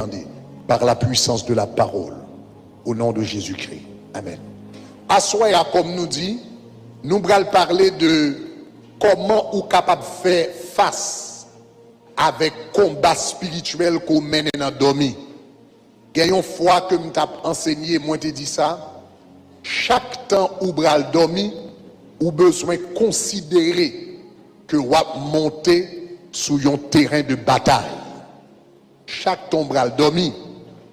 entendez, par la puissance de la parole, au nom de Jésus-Christ. Amen. Assoya, comme nous dit, nous allons parler de comment ou capable de faire face avec combat spirituel qu'on mène dans dormi. Gagnons fois que nous t'ai enseigné, moi t'ai dit ça, chaque temps où bral dormi, ou besoin de considérer que vous monter sur un terrain de bataille. Chaque temps bral dormi,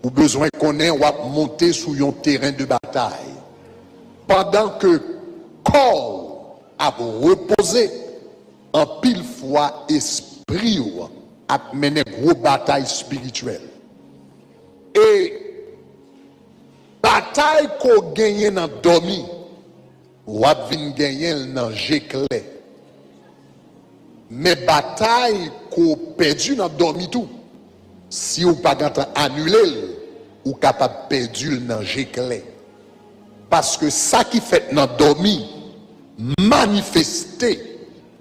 ou besoin qu'on ait monter sur un terrain de bataille. Pendant que corps a reposé, en pile fois esprit a mené une grosse bataille spirituelle. Et bataille qu'on gagne dans dormi, ou a gagner dans jéclé. Mais bataille qu'on perdu dans dormi tout. Si ou pas annulé, ou capable perdu dans jéclé. Parce que ça qui fait dans dormi, manifesté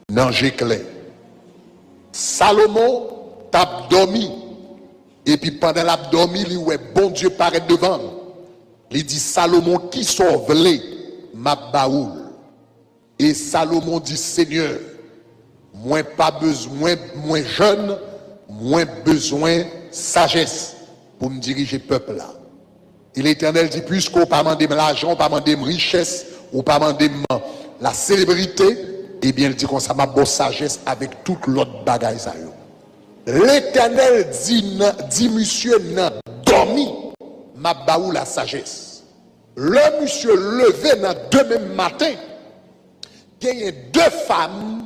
dans jéclé. Salomon tape dormi. Et puis pendant l'abdomen, il dit, bon Dieu paraît devant. Il dit, Salomon qui sauve les ma baoul. Et Salomon dit, Seigneur, moins pas besoin, moins jeune, moins besoin sagesse pour me diriger peuple là. Et l'Éternel dit, puisqu'on pas demandé l'argent, on pas demandé richesse, on pas demandé la célébrité, eh bien il dit qu'on ça m'a bonne sagesse avec toute l'autre bagaille ça yo. L'Éternel dit monsieur n'a dormi, m'a baou la sagesse. Le monsieur levé dans demain matin, il y a deux femmes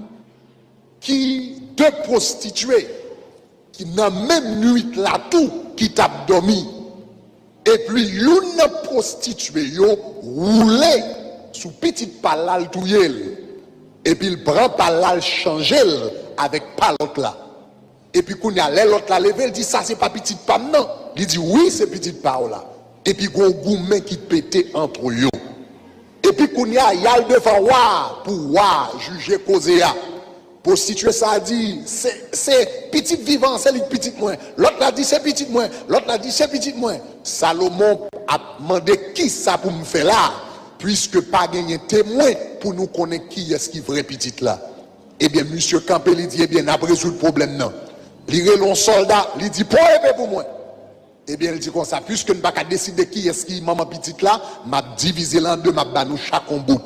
deux prostituées qui dans même nuit là tout qui tapent dormi. Et puis une prostituée yo roulé sous petite palal touyel. Et puis il prend palal changer avec palot là. Et puis quand il y a l'autre là levé, il dit ça c'est pas petite pam non. Il dit oui c'est petite pam là. Et puis gon gourmet qui pétait entre eux. Et puis qu'on y a le devant pour juger causer à prostituer ça dit c'est petite vivant c'est les petite moins l'autre l'a dit c'est petite moins l'autre l'a dit c'est petite moins. Salomon a demandé qui ça pour me faire là puisque pas gagner témoin pour nous connaître qui est-ce qui vrai petite là. Eh bien monsieur Campbell il dit eh bien n'a pas résolu le problème non. Il relon soldat il dit pour moi. Eh bien, il dit comme ça, puisque nous ne pouvons pas décider qui est-ce qui maman petite là, m'a divisé l'en deux, m'a banou chaque bout.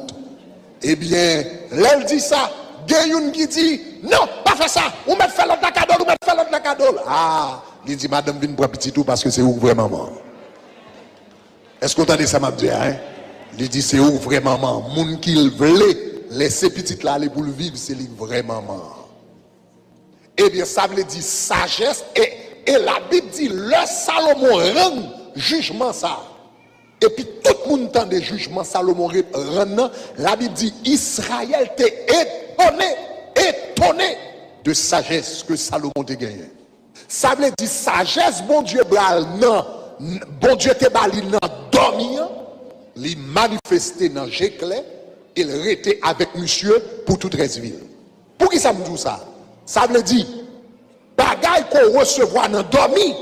Eh bien, là, il dit ça, Gayoun qui dit, non, pas faire ça, ou mettre faire l'autre cadeau, ou mettre faire l'autre cadeau. Ah, il dit, madame, viens pour petit tout parce que c'est où vraiment maman. Est-ce que vous entendez ça, m'a dit, hein? Il dit, c'est où vraiment maman. Moun qui voulait laisser petite là aller pour le vivre, c'est lui vraiment maman. Eh bien, ça veut dire sagesse et la Bible dit, le Salomon rend jugement ça. Et puis tout le monde entend des jugements Salomon rend. La Bible dit, Israël t'est étonné de sagesse que Salomon t'a gagné. Ça veut dire sagesse, bon Dieu, bon Dieu te bali nan dormi, il manifesté dans Jéclé, il était avec monsieur pour toute Resville. Pour qui ça me dit ça? Ça veut dire, bagaille qu'on recevoir dans dormi,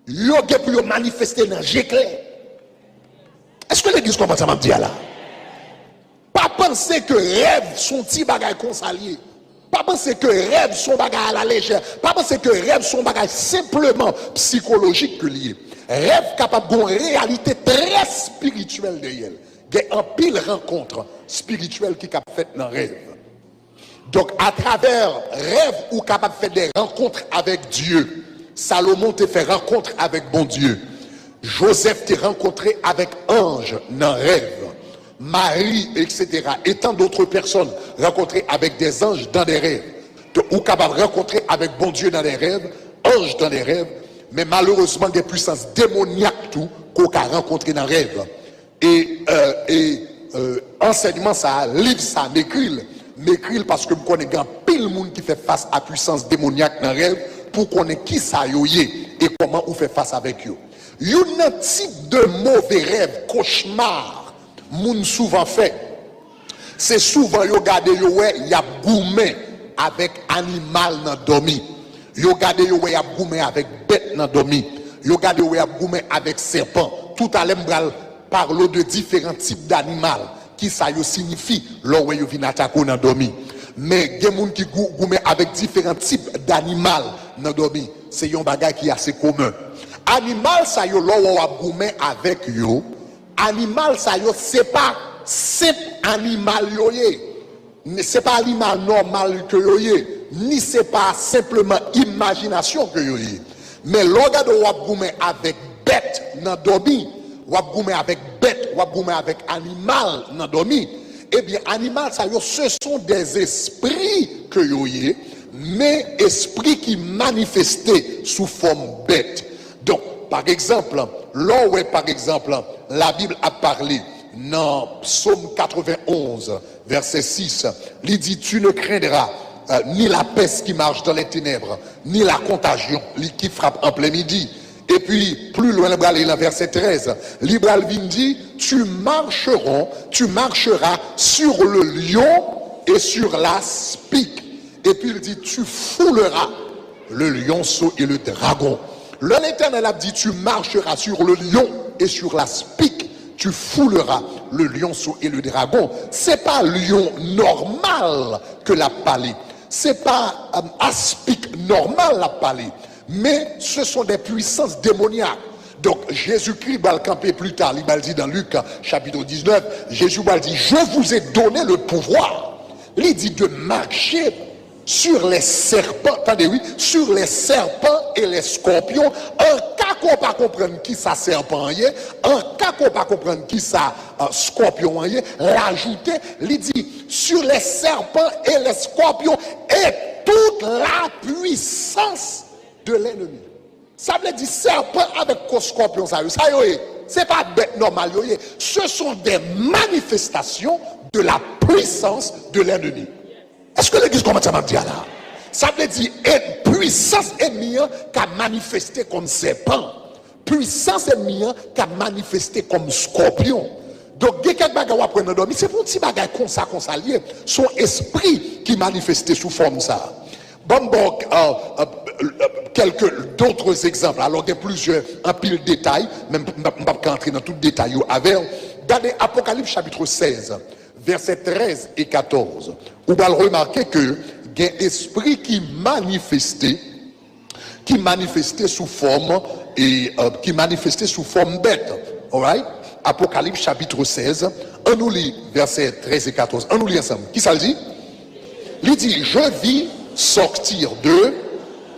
yo ge pour manifester dans Jéclé. Est-ce que l'église commence à me dire là? Pas penser que rêve sont petits bagaille consaliés. Pas penser que rêve sont bagaille à la légère. Pas penser que rêve sont bagaille simplement psychologique que lié. Rêve capable d'une réalité très spirituelle de elle. Il y a un pile rencontre spirituelle qui est faite dans rêve. Donc, à travers rêve ou capable de faire des rencontres avec Dieu, Salomon te fait rencontre avec bon Dieu. Joseph te rencontré avec ange dans rêve. Marie, etc. Et tant d'autres personnes rencontrées avec des anges dans des rêves. Ou capable de rencontrer avec bon Dieu dans des rêves, anges dans des rêves. Mais malheureusement, des puissances démoniaques tout qu'on a rencontré dans rêve. Et enseignement ça, livre ça, m'écrit parce que je connais pile monde qui fait face à puissance démoniaque dans rêve pour connaître qui ça yoye et comment on fait face avec eux. Il y a un type de mauvais rêve, cauchemar, moun souvent fait. C'est souvent yo gade yo ouais, y a gourmet avec animal dans dormi. Yo gade yo wè ap goumen avec bête nan dormi. Yo gade yo wè ap goumen avec serpent. Tout à l'heure parle de différents types d'animaux qui ça yo signifie lò wè yo vin attaquer nan dormi. Mais gen moun qui goumen avec différents types d'animaux nan dormi. C'est yon bagay qui est assez commun. Animal ça yo lò wè ap goumen avec yo. Animal ça yo c'est pas simple animal yo yé. C'est pas animal normal que yo yé. Ni c'est pas simplement imagination que yo yé. Mais l'organe de wap goumen avec bête nan dormi, wap goumen avec bête, wap goumen avec animal nan dormi, eh bien animal ça yo ce sont des esprits que yo yé, mais esprits qui manifestés sous forme bête. Donc par exemple, là où par exemple la Bible a parlé dans Psaume 91 verset 6, il dit tu ne craindras ni la peste qui marche dans les ténèbres, ni la contagion qui frappe en plein midi. Et puis, plus loin, le verset 13, Libral dit, tu marcheras sur le lion et sur la spique. Et puis il dit, tu fouleras le lionceau et le dragon. L'Éternel a dit, tu marcheras sur le lion et sur la spique. Tu fouleras le lionceau et le dragon. C'est pas lion normal que l'a parlé. C'est pas aspic normal la parler, mais ce sont des puissances démoniaques. Donc Jésus-Christ va le camper plus tard, il va le dire dans Luc chapitre 19, Jésus va le dire, je vous ai donné le pouvoir. Il dit de marcher sur les serpents, attendez oui, sur les serpents et les scorpions, en cas qu'on pas comprendre qui ça serpent est, en cas qu'on pas comprendre qui ça scorpion est, l'ajouter, il dit sur les serpents et les scorpions et toute la puissance de l'ennemi. Ça veut dire serpent avec scorpion, ça c'est pas bête normale, ce sont des manifestations de la puissance de l'ennemi. Est-ce que l'église commence à me dire là? Ça veut dire puissance ennemie qui a manifesté comme serpent, puissance ennemie qui a manifesté comme scorpion. Donc, il y a quelques bagages à prendre dormir, c'est pour un petit bagage comme ça lié, son esprit qui manifestait sous forme ça. Bon, quelques d'autres exemples. Alors, il y a plusieurs, un pile de détails, même je ne vais pas entrer dans tout le détail avec. Regardez Apocalypse chapitre 16. Versets 13 et 14, vous allez remarquer que il y a un esprit qui manifestait sous forme bête. Alright? Apocalypse chapitre 16, on nous lit versets 13 et 14. On nous lit ensemble. Qui ça le dit? Il dit, je vis sortir de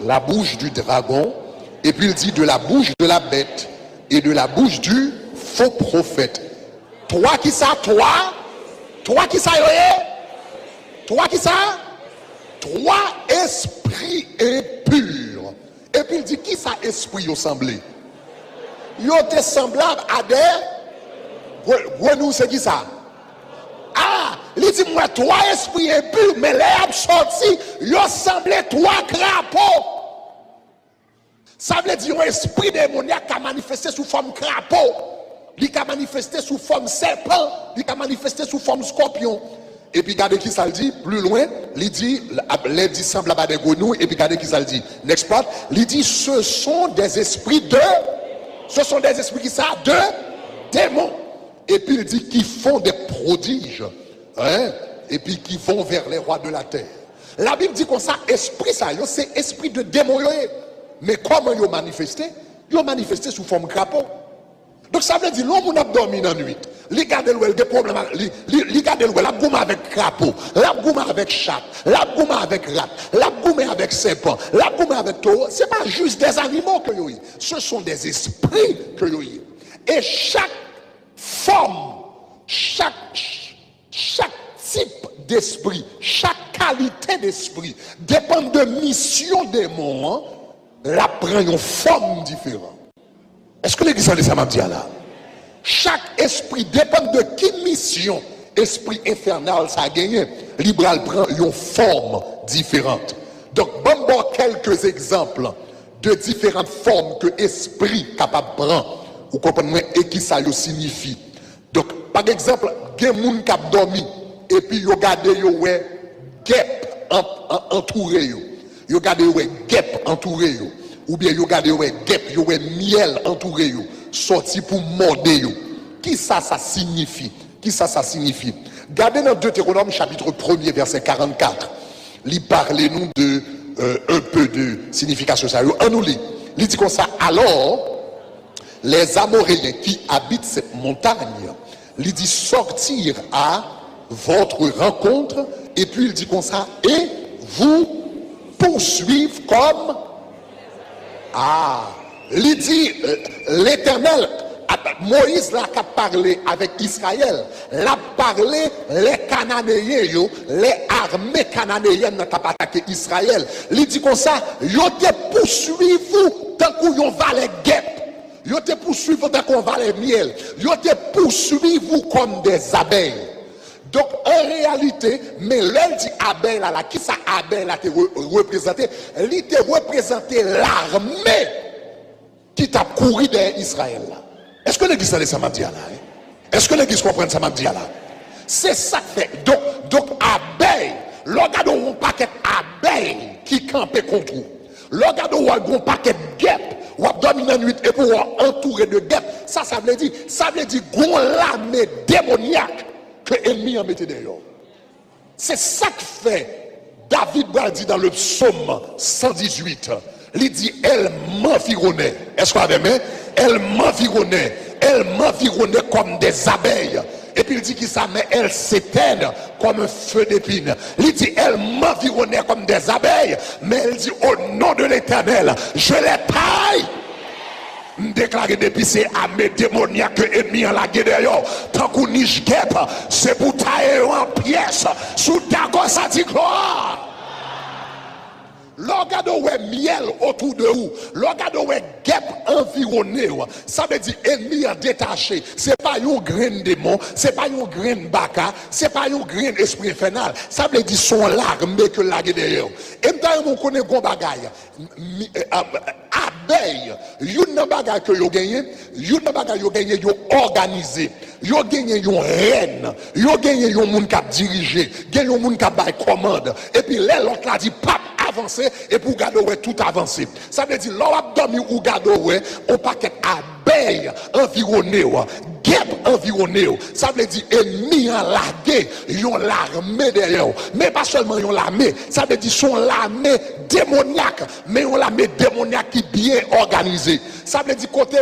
la bouche du dragon, et puis il dit de la bouche de la bête et de la bouche du faux prophète. Toi qui ça, toi qui ça, toi qui ça, toi esprit impur. Et puis il dit qui ça esprit yo semblé? Yo te semblable à des nous c'est qui ça? Ah, il dit moi toi esprit impur, mais les a sorti, yo semblé trois crapauds. Ça veut dire un esprit démoniaque qui a manifesté sous forme crapaud. Il a manifesté sous forme serpent, il a manifesté sous forme scorpion. Et puis regardez qui ça le dit, plus loin, il dit, les dit semble à des grenouilles, et puis regardez qui ça le dit. Next part, il dit, ce sont des esprits qui ça, de démons. Et puis il dit, qui font des prodiges, hein, et puis qui vont vers les rois de la terre. La Bible dit comme ça, esprit ça, c'est esprit de démons. Mais comment ils ont manifesté? Ils ont manifesté sous forme crapaud. Donc ça veut dire, l'homme a dormi dans la nuit. Il garde des problèmes, il garde la gouma avec crapaud, la gouma avec chat, la gouma avec rat, la gouma avec serpent, la gouma avec taureau. Ce n'est pas juste des animaux que vous avez. Ce sont des esprits que vous avez. Et chaque forme, chaque type d'esprit, chaque qualité d'esprit dépend de mission des mots, la prend une forme différente. Est-ce que l'église de Samandia là? Chaque esprit dépend de qui mission. Esprit infernal ça a gagné. Libral prend une forme différente. Donc, bon, quelques exemples de différentes formes que l'esprit capable de prendre. Vous comprenez et qui ça signifie. Donc, par exemple, il y a des gens qui ont dormi et puis ils ont gardé guêpe entouré. Yo gade ouais guêpe entouré yo. Ou bien yo gade ouais guêpe, yo ouais miel entouré yo. Sorti pour mordre yo. Qui ça signifie? Qui ça signifie? Gardez dans Deutéronome chapitre 1er verset 44. Li parle nous de un peu de signification ça. En nous lit. Il dit comme ça, alors les Amoréens qui habitent cette montagne, il dit sortir à votre rencontre, et puis il dit comme ça, et vous poursuivre comme il dit l'Éternel, Moïse l'a parlé avec Israël, l'a parlé les Cananéens, les armées cananéennes n'ont pas attaqué Israël. Il dit comme ça, yo te poursuivre tant qu'on yon va les guêpes. Yo te poursuivre tant qu'on va les miel. Yo te poursuivre comme des abeilles. Donc en réalité, mais l'elle dit abeille là, qui ça abeille là te représenté? Il te représenté l'armée qui t'a couru derrière Israël là. Est-ce que l'église a ça m'a dit là? Est-ce que l'église comprend ça m'a dit là? C'est ça que fait. Donc abeille, regardez un paquet d'abeilles qui campent contre vous. Regardez un paquet de guêpes. Ou dormir dans la nuit et pour entourer de guêpes. Ça veut dire qu'on l'armée démoniaque que l'ennemi a mis dehors. C'est ça que fait David dit dans le psaume 118. Il dit, elle m'environnait. Est-ce qu'on avait mis? Elle m'environnait comme des abeilles. Et puis il dit qu'il ça, mais elle s'éteigne comme un feu d'épine. Il dit, elle m'environnait comme des abeilles, mais elle dit, au nom de l'Éternel, je les taille. Déclaré depuis ces armées démoniaques que ennemi en la guerre tant qu'on niche guêpe, c'est pour tailler en pièces. Sous d'accord, ça dit gloire. Regardez où est miel autour de vous. Regardez où est guêpe environné. Ça veut dire ennemi en détaché. C'est pas un grain de démon, c'est pas un grain de baka, c'est pas un grain d'esprit infernal. Ça veut dire son l'armée que la guerre derrière. Et maintenant on connaît gon bagaille. Abeille, yon bagay que yo gagné, yon bagay yo gagné, yo organisé, yo gagné yon reine, yo gagné yon moun k'ap dirigé, gagné yon moun k'ap bay commande. Et puis l'autre là dit pape avancer et pour garder tout avancer. Ça veut dire l'on dormi ou garder on paquet abeille environné, guêpe environné. Ça veut dire ennemi en largué, yon l'armée derrière. Mais pas seulement yon l'armée, ça veut dire son l'armée démoniaque, mais yon l'armée démoniaque qui bien organisée. Ça veut dire côté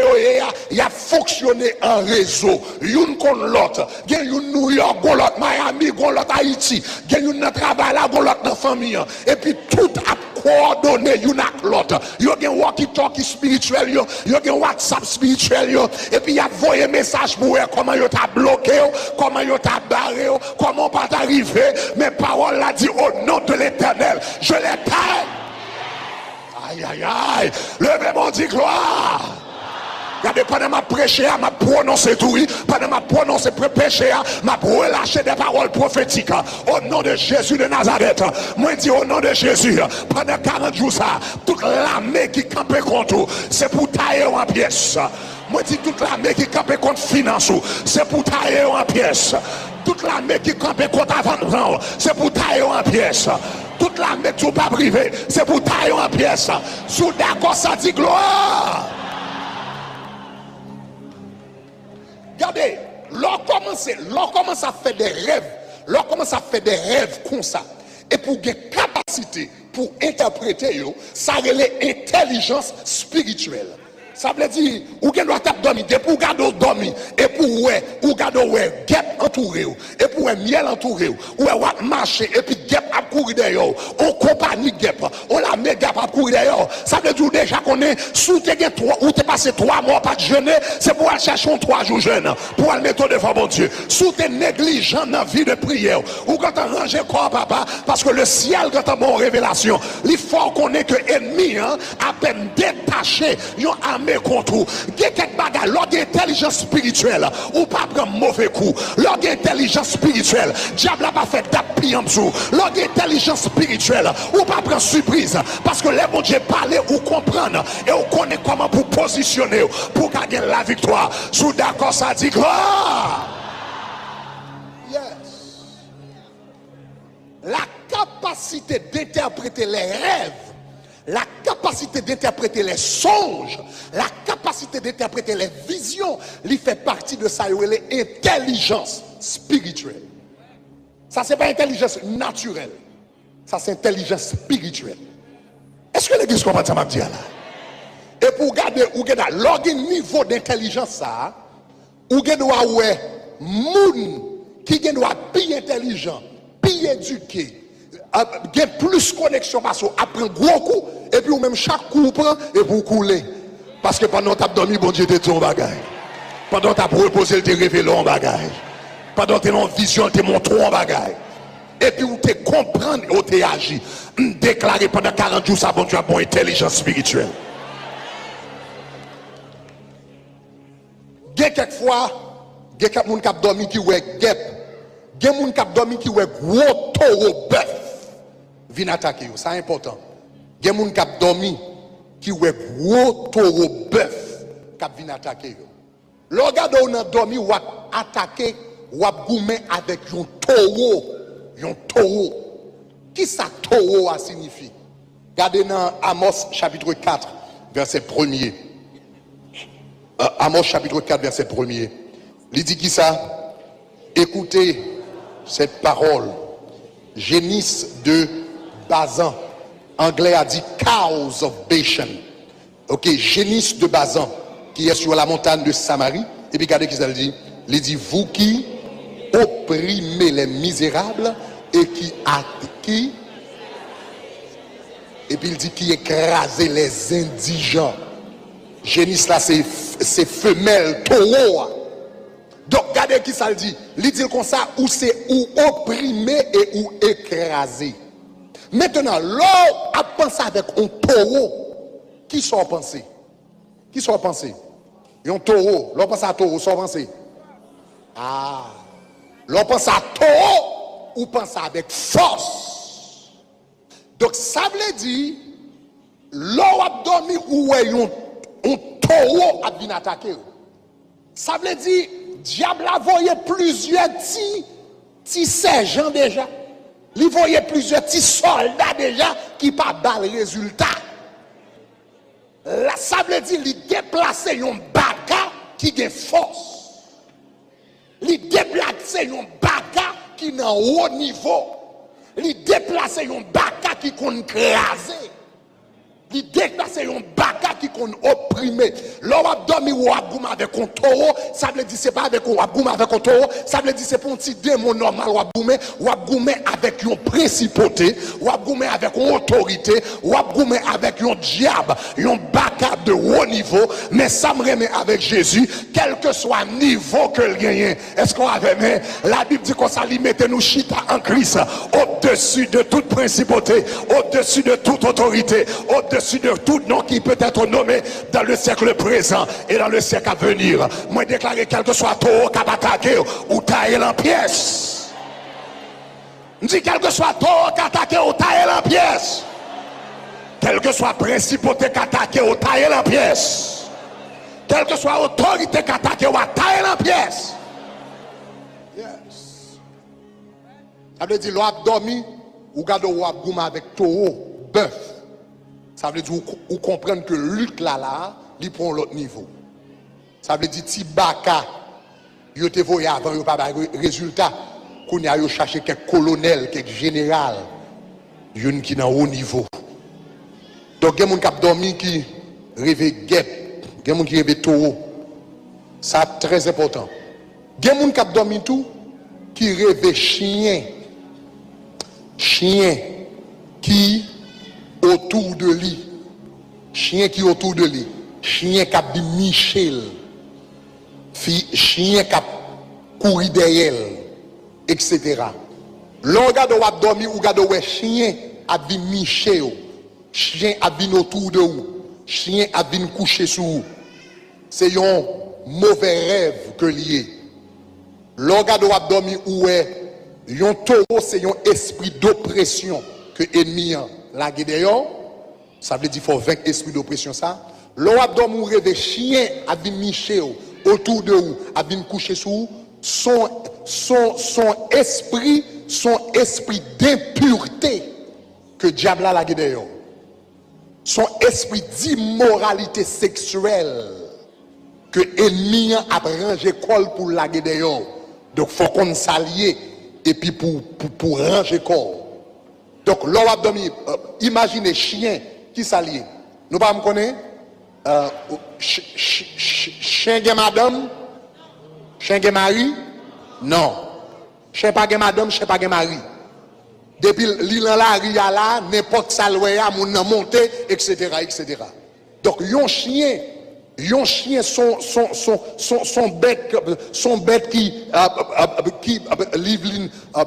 il a fonctionné en réseau. Yon kon l'autre, gen yon New York, gon l'autre Miami, gon l'autre Haïti, gen yon nan travail là, gon l'autre dans famille. Et puis tout a coordonné yon ak l'autre. Yo gen walkie-talkie spirituel yo gen WhatsApp spirituel yo. Et puis y a voyé message pour comment yo t'a bloqué, comment yo t'a barré, comment pas t'arriver. Mais parole l'a dit au nom de l'Éternel, je les taille. Aïe aïe aïe, levez mon dit gloire. Regardez, pendant ma prêcher, ma prononcer tout, pendant ma prononcer prêcher, ma relâcher des paroles prophétiques. Au nom de Jésus de Nazareth, moi dis au nom de Jésus, pendant 40 jours ça, toute l'armée qui campait contre, c'est pour tailler en pièces. Moi dis toute l'armée qui campait contre finance, c'est pour tailler en pièces. Toute l'armée qui campait contre avant, c'est pour tailler en pièces. Toute l'armée qui n'est pas privée, c'est pour tailler en pièces. Sous d'accord, ça dit gloire. Regardez, l'on commence à faire des rêves, l'on commence à faire des rêves comme ça. Et pour avoir capacité pour interpréter, ça relève intelligence spirituelle. Ça veut dire, ou gen doit dormir, et pour garder dormir, et pour ou garder guêpe entouré, et pour miel entouré, ou marcher, et puis guêpe à courir derrière, on compagnie guêpe, on la met guêpe à courir derrière. Ça veut dire déjà qu'on est sous tes ou t'es passé 3 mois pas de jeûner, c'est pour aller chercher 3 jours jeûne, pour aller mettre devant mon Dieu. Sous tes négligents dans la vie de prière, ou quand tu ranges quoi papa, parce que le ciel quand tu as mon révélation, il faut qu'on ait que ennemi, à peine détaché, yon armé contre vous. Quelques bagages, l'ordre d'intelligence spirituelle, ou pas prendre mauvais coup. L'ordre d'intelligence spirituelle, diable n'a pas fait d'appui en dessous. L'ordre d'intelligence spirituelle, ou pas prendre surprise. Parce que les bon Dieu parler ou comprendre, et on connaît comment pour positionner, pour gagner la victoire. Sous d'accord, ça dit gloire. Yes. La capacité d'interpréter les rêves la capacité d'interpréter les songes, la capacité d'interpréter les visions, il fait partie de ça, l'intelligence spirituelle. Ça, c'est pas intelligence naturelle. Ça, c'est intelligence spirituelle. Est-ce que l'église comprend ça, m'a dit là? Et pour garder, ou garder, le niveau d'intelligence, ça, ou doit ouais, moun qui doit bien intelligent, bien éduqué, gen plus connexion parce qu'on apprend gros coup, et puis ou même chaque coup prend et pour couler. Parce que pendant que tu as dormi, bon Dieu, tu es ton bagage. Pendant que tu as reposé, tu es révélé en bagage. Pendant que tu es en vision, tu es montré en bagage. Et puis, où tu comprends, où tu agi. Déclaré pendant 40 jours, ça, bon Dieu, a bon intelligence spirituelle. Il y a quelquefois, il y a quelqu'un qui a dormi qui est guêpe. Il y a quelqu'un qui a dormi qui est gros taureau bœuf. Vient attaquer, c'est important. Il y a quelqu'un qui a dormi qui est gros taureau bœuf qui vient attaquer. Le gars qui a dormi ou a attaqué ou a goumé avec un taureau. Un taureau. Qui ça taureau a signifié? Regardez dans Amos chapitre 4, verset 1er. Amos chapitre 4, verset 1er. Il dit qui ça? Écoutez cette parole. Génisse de Bazan. Anglais a dit cows of Bashan. Ok, génisse de Bazan, qui est sur la montagne de Samarie. Et puis regardez qui ça dit. Il dit, vous qui opprimez les misérables et qui et puis il dit qui écrasez les indigents. Génisse là c'est femelle taureau. Donc regardez qui ça le dit. Il dit comme ça ou c'est ou opprimé et ou écrasé. Maintenant l'homme a pensé avec un taureau. Qui sont pensé? Qui sont pensé? Un taureau. L'homme pense à taureau, sont pensé. Ah. L'on pense à taureau ou pense avec force. Donc ça veut dire, l'on a dormi ou un taureau a bien attaqué. Ça veut dire, diable a voyé plusieurs petits sergents déjà. Il voyait plusieurs petits soldats déjà qui pas dans le résultat. Là, ça veut dire, il déplace un bagarre qui a force. Il déplace un bagarre qui est en haut niveau. Il déplace un bagarre qui est crasé. Il déplace un bagarre qui est opprimé. L'homme a dormi ou a goumé avec un taureau, ça veut dire c'est pas avec un goumé avec un taureau, ça veut dire c'est pour un petit démon normal ou a goumé avec une principauté, ou a goumé avec une autorité, ou a goumé avec un diable, un bagarre de haut niveau, mais ça me remet avec Jésus, quel que soit le niveau que le gagne. Est-ce qu'on avait mis? La Bible dit qu'on s'allie, mettez-nous chita en Christ, au-dessus de toute principauté, au-dessus de toute autorité, au-dessus de tout nom qui peut être nommé dans le siècle présent et dans le siècle à venir. Moi déclarer quel que soit taureau qui a attaqué ou taillé en pièces. Je dis quel que soit taureau qui a attaqué ou taillé en pièces. Quel que soit principauté qui a attaqué ou taillé en pièces. Quelle que soit autorité qui a attaqué ou taillé en pièces. Yes. Ça veut dire l'on a dormi ou gado ou a goumé avec taureau, bœuf. Ça veut dire ou comprendre que lutte là, il prend l'autre niveau. Ça veut dire si baka, yo te voyé avant, yo pas de résultat, qu'on y a cherché quelques colonels, quelques général, yon qui dans haut niveau. Donc il y a des gens qui dormi qui rêve guêpe, il y a des gens qui rêve taureau. Ça très important. Il y a des gens qui dormi tout qui rêve chien. Chien qui autour de lui, chien qui autour de lui, chien qui a dit Michel, chien qui a couru derrière, etc. L'on garde ou a dormi ou garde ou chien a dit Michel, chien a dit autour de vous, chien a dit coucher sur vous. C'est un mauvais rêve que lié. L'on garde ou a dormi ou est un taureau, c'est un esprit d'oppression que ennemi la guédéon, ça veut dire qu'il faut vaincre l'esprit d'oppression ça. L'on a dormi rêve chien a bien Michel autour de vous, a bien couché sur vous, son esprit d'impureté que diable a la guédéon. son esprit d'immoralité sexuelle que l'ennemi a rangé col pour laguer d'ailleurs. Donc il faut qu'on s'allie et puis pour ranger corps. Donc l'homme imaginez chien qui s'allie. Nous pas me connaître chien et madame, chien et mari? Non. Chien pas et madame, chien pas et mari. Depuis l'île la ria là, n'importe salouéa, moun nan monte, etc., etc. Donc, yon chien son bête qui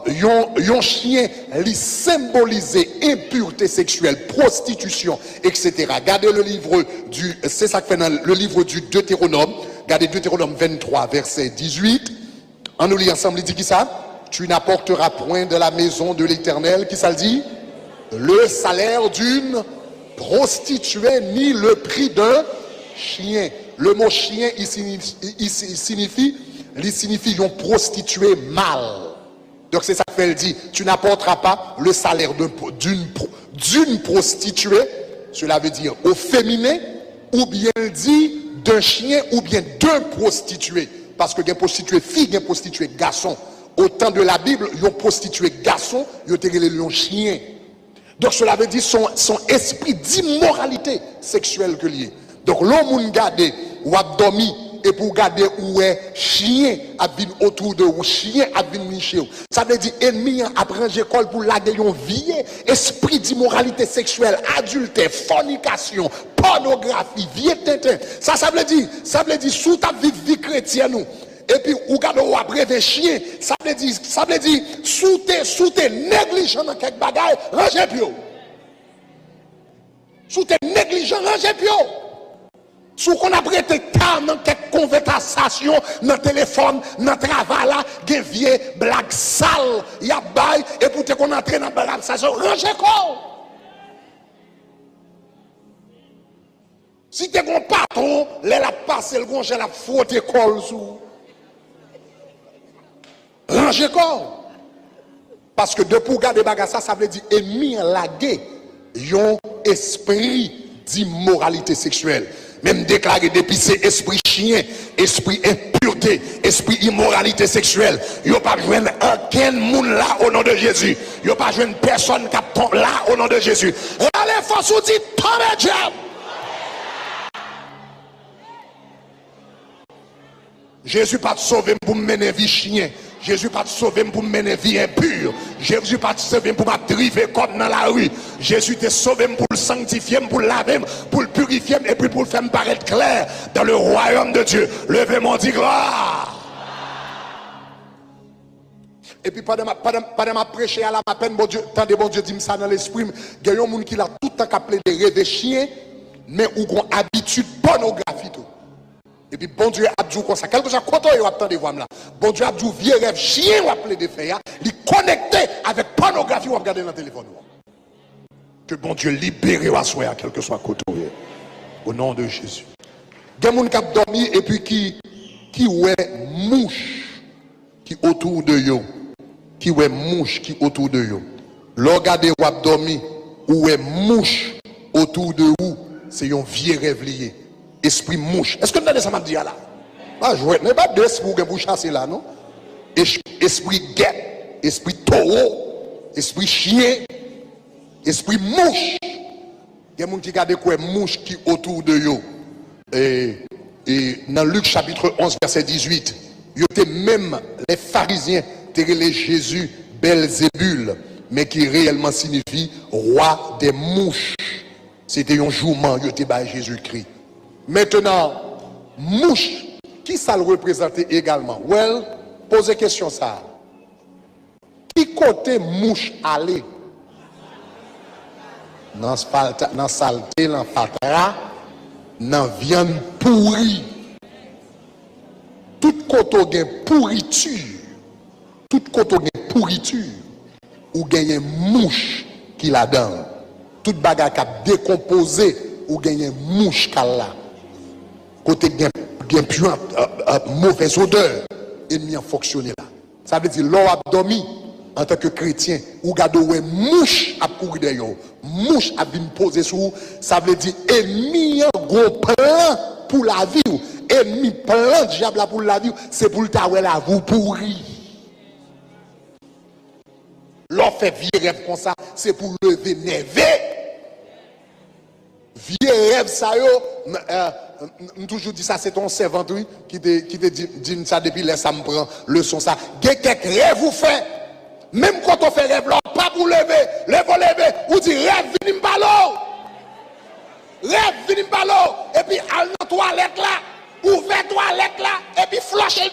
yon chien li symboliser impureté sexuelle, prostitution, etc. Regardez le livre c'est ça que fait dans le livre du Deutéronome. Regardez Deutéronome 23, verset 18. On nous lit ensemble, il dit qui ça? Tu n'apporteras point de la maison de l'Éternel, qui ça le dit? Le salaire d'une prostituée, ni le prix d'un chien. Le mot chien, il signifie une prostituée mâle. Donc c'est ça qu'elle dit. Tu n'apporteras pas le salaire d'une prostituée, cela veut dire au féminin, ou bien dit d'un chien, ou bien d'un prostitué. Parce que il y a prostituée fille, il y a prostituée garçon. Au temps de la Bible, ils ont prostitué garçon, ils ont tiré un chien. Donc cela veut dire son esprit d'immoralité sexuelle que lié. Donc l'homme garde ou a dormi et pour garder où est chien a venu autour de ou chien a venu nicher. Ça veut dire ennemi a rangé col pour laguer un vieux esprit d'immoralité sexuelle, adultère, fornication, pornographie, vieux tintin. Ça veut dire sous ta vie chrétienne et puis ou garde ou après des chiens, ça veut dire sous tes négligents dans quelque bagaille, rangez pio. Sous tes négligents, rangez pio. Sous qu'on a prêté calme dans quelques conversations, dans le téléphone, dans le travail là, des vieux blagues sales, il y a bail, et pour qu'on entre dans la conversation, rangez quoi. Si tu es un patron, là la passe, le gonge, la frotte col sous. Rangez quoi. Parce que de pour garder bagarre ça veut dire ennemi lagué, yon esprit d'immoralité sexuelle. Même déclaré depuis c'est esprit chien, esprit impureté, esprit immoralité sexuelle. Il n'y a pas besoin d'aucun monde là au nom de Jésus. Il n'y a pas besoin de personne qui tombe là au nom de Jésus. Allez, force ou dit, tombez diable. Jésus pas te sauver pour me mener vie chien. Jésus pas te sauver pour me mener vie impure. Jésus pas te sauver pour me driver comme dans la rue. Jésus te sauvé pour le sanctifier, pour le laver, pour le purifier et puis pour le faire paraître clair dans le royaume de Dieu. Levez-moi, dit gloire. Et puis pendant ma prêcher à la peine, bon Dieu, tant de bon Dieu dit ça dans l'esprit, il y a un monde qui l'a tout le temps appelé des rêves chiens, mais où on habitude pornographie tout. Et puis bon Dieu a dit comme ça, quelque chose quand on attend des voix là. Bon Dieu a dit vieux rêve chien ou appelé des faits, il connecté avec pornographie ou regarder dans le téléphone. Que bon Dieu libère à soi, quel que soit côté. Au nom de Jésus. Il y a des gens qui ont dormi et puis qui ouais mouche qui autour de eux. Qui ouais mouche qui autour de eux. Regardez ou a dormi ou ouais mouche autour de vous, c'est un vieux rêve lié. Esprit mouche. Est-ce que vous avez ça m'a dit là? Ah, je ne pas d'esprit pour chasser là, non? Esprit guêpe, esprit taureau, esprit chien, esprit mouche. Il y a des gens qui regardent quoi mouche qui autour de eux. Et dans Luc chapitre 11, verset 18, il y a même les pharisiens qui les Jésus Belzébul, mais qui réellement signifie roi des mouches. C'était un jouement, il était par Jésus-Christ. Maintenant, mouche, qui ça le représentait également? Well, posez question ça. Qui côté mouche aller? Dans saleté, dans patra, dans viande pourrie. Tout côté gagne pourriture. Tout côté gagne pourriture. Ou gagne mouche qui la donne. Toute bagarre qui a décomposé ou gagne mouche qui la. Côté gagne mauvaise odeur, ennemi a fonctionné là. Ça veut dire l'homme a dormi en tant que chrétien, ou gado ouais mouche à courir derrière, mouche à venir poser sur vous, ça veut dire ennemi un gros plan pour la vie, ennemi plan diable pour la vie, c'est pour le taouer la vous pourri. L'on fait vieux rêve comme ça, c'est pour lever nevé. Vieux rêve ça yo, toujours dit ça, c'est ton servant qui te dit ça depuis là, ça me prend leçon ça. Quelques rêves vous fait, même quand on fait rêve là, pas pour lever, ou dit rêve vini m'balo. Rêve vini m'balo, et puis al dans toilette là, ouvert toilette là, et puis flusher.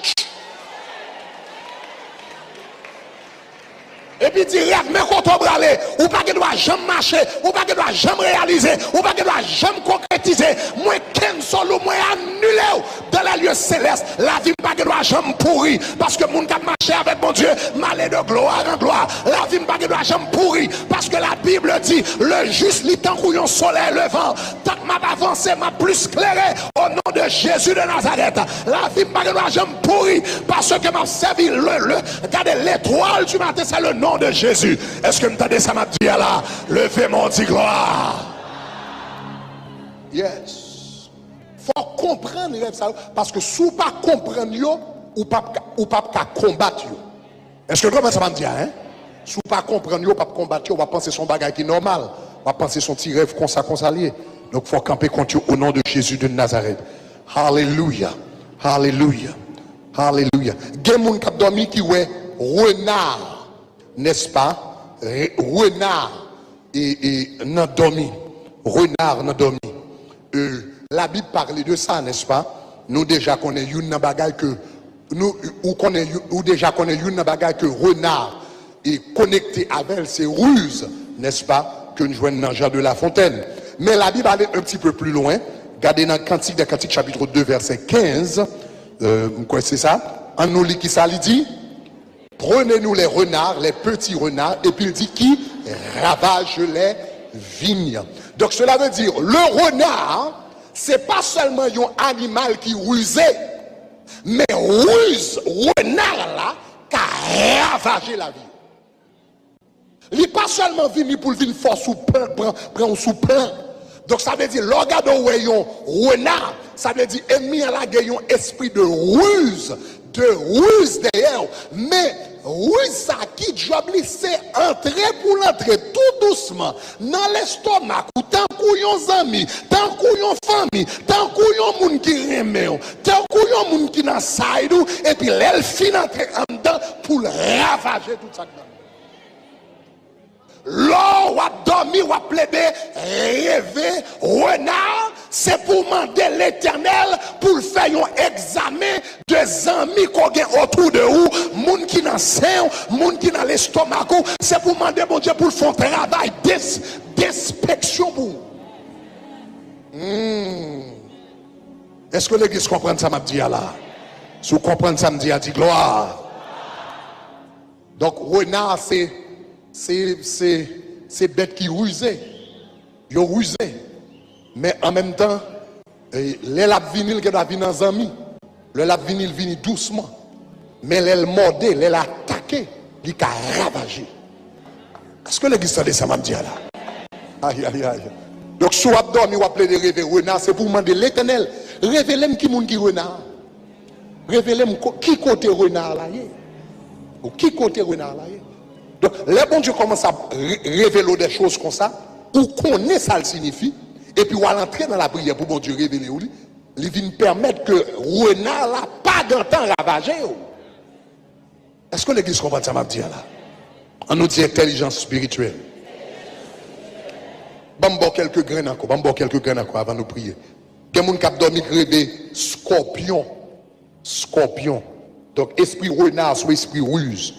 Et puis dire rêve, mais quand on brale, ou pas que doit jamais marcher, ou pas que doit jamais réaliser, ou pas que doit jamais concrétiser, moi cancel ou moi annuler dans la lieu céleste, la vie pas que doit jamais pourrir, parce que mon cap marcher avec mon Dieu, m'aller de gloire en gloire, la vie pas que doit jamais pourrir, parce que la Bible dit, le juste lit tant couillon soleil levant, tant que m'a avancé, m'a plus clairé, au nom de Jésus de Nazareth, la vie pas que doit jamais pourrir, parce que m'a servi regardez l'étoile du matin, c'est le nom de Jésus. Est-ce que vous entendez ça m'a dit là? Levez mon dit gloire. Yes. Faut comprendre ça parce que si vous pas comprendre yo ou pas combattre yo. Est-ce que comment ça m'a dit hein? Si vous pas comprendre yo, pas combattre yo, on va penser son bagage qui est normal. On va penser son petit rêve comme ça lié. Donc faut camper contre yo au nom de Jésus de Nazareth. Alléluia. Alléluia. Alléluia. Gen moun k'ap dormi qui ouais renard. N'est-ce pas? Renard et n'a dormi. Renard n'a dormi. La Bible parle de ça, n'est-ce pas? Nous déjà connaissons une bagaille que nous ou déjà connaissons une bagaille que renard est connecté avec ses ruses, n'est-ce pas? Que nous joignons dans Jean de La Fontaine. Mais la Bible allait un petit peu plus loin. Regardez dans Cantique des Cantiques chapitre 2 verset 15. Quoi c'est ça? En nous lit qui ça dit? Prenez-nous les renards, les petits renards, et puis il dit qui ravage les vignes. Donc cela veut dire, le renard, c'est pas seulement un animal qui rusait, mais renard là, qui a ravagé la vie. Il n'est pas seulement venu pour venir force ou prendre sous plein. Donc ça veut dire, l'organe renard, ça veut dire, ennemi à la gueule, esprit de ruse derrière, mais ruse ça qui job c'est entrer pour l'entrer tout doucement dans l'estomac, ou tant qu'on yon ami, tant qu'on yon famille, tant qu'on yon moun qui remet, tant qu'on yon moun qui dans side, et puis l'elle fin entrer en dedans pour ravager tout ça. L'or ou a dormi ou a plaidé, rêver, renard, c'est pour demander l'Éternel pour faire un examen des amis qu'on a autour de vous, moun qui dans sein, moun qui dans l'estomac, c'est pour demander mon Dieu pour faire un travail d'inspection pour vous. Est-ce que l'église comprend ça m'a dit là? Si vous comprenez ça, me dit gloire. Donc renard c'est bête qui rusait. Yo rusé. Mais en même temps, les lap vinil qui doit venir dans amis. Le lap vinil vient doucement. Mais les mordé, les attaqué, il a ravagé. Est-ce que l'église de ça m'a dit là? Aïe aïe aïe. Donc si vous avez dormi ou appelé de rêver renard, c'est pour demander l'Éternel. Révélez-moi qui moun qui renard. Révélez-moi qui côté renard là. Ou qui côté renard là. Donc, les bons Dieu commencent à révéler des choses comme ça, ou connaît ça le signifie, et puis on va entrer dans la prière pour bon Dieu révéler, il vient permettre que renard là, pas de temps ravager. Est-ce que l'église comprend ça m'a dit là? On nous dit intelligence spirituelle. Bambo quelques graines encore, avant de prier. Il y a des gens qui ont dormi rêver scorpion. Scorpion. Donc, esprit renard, soit esprit ruse.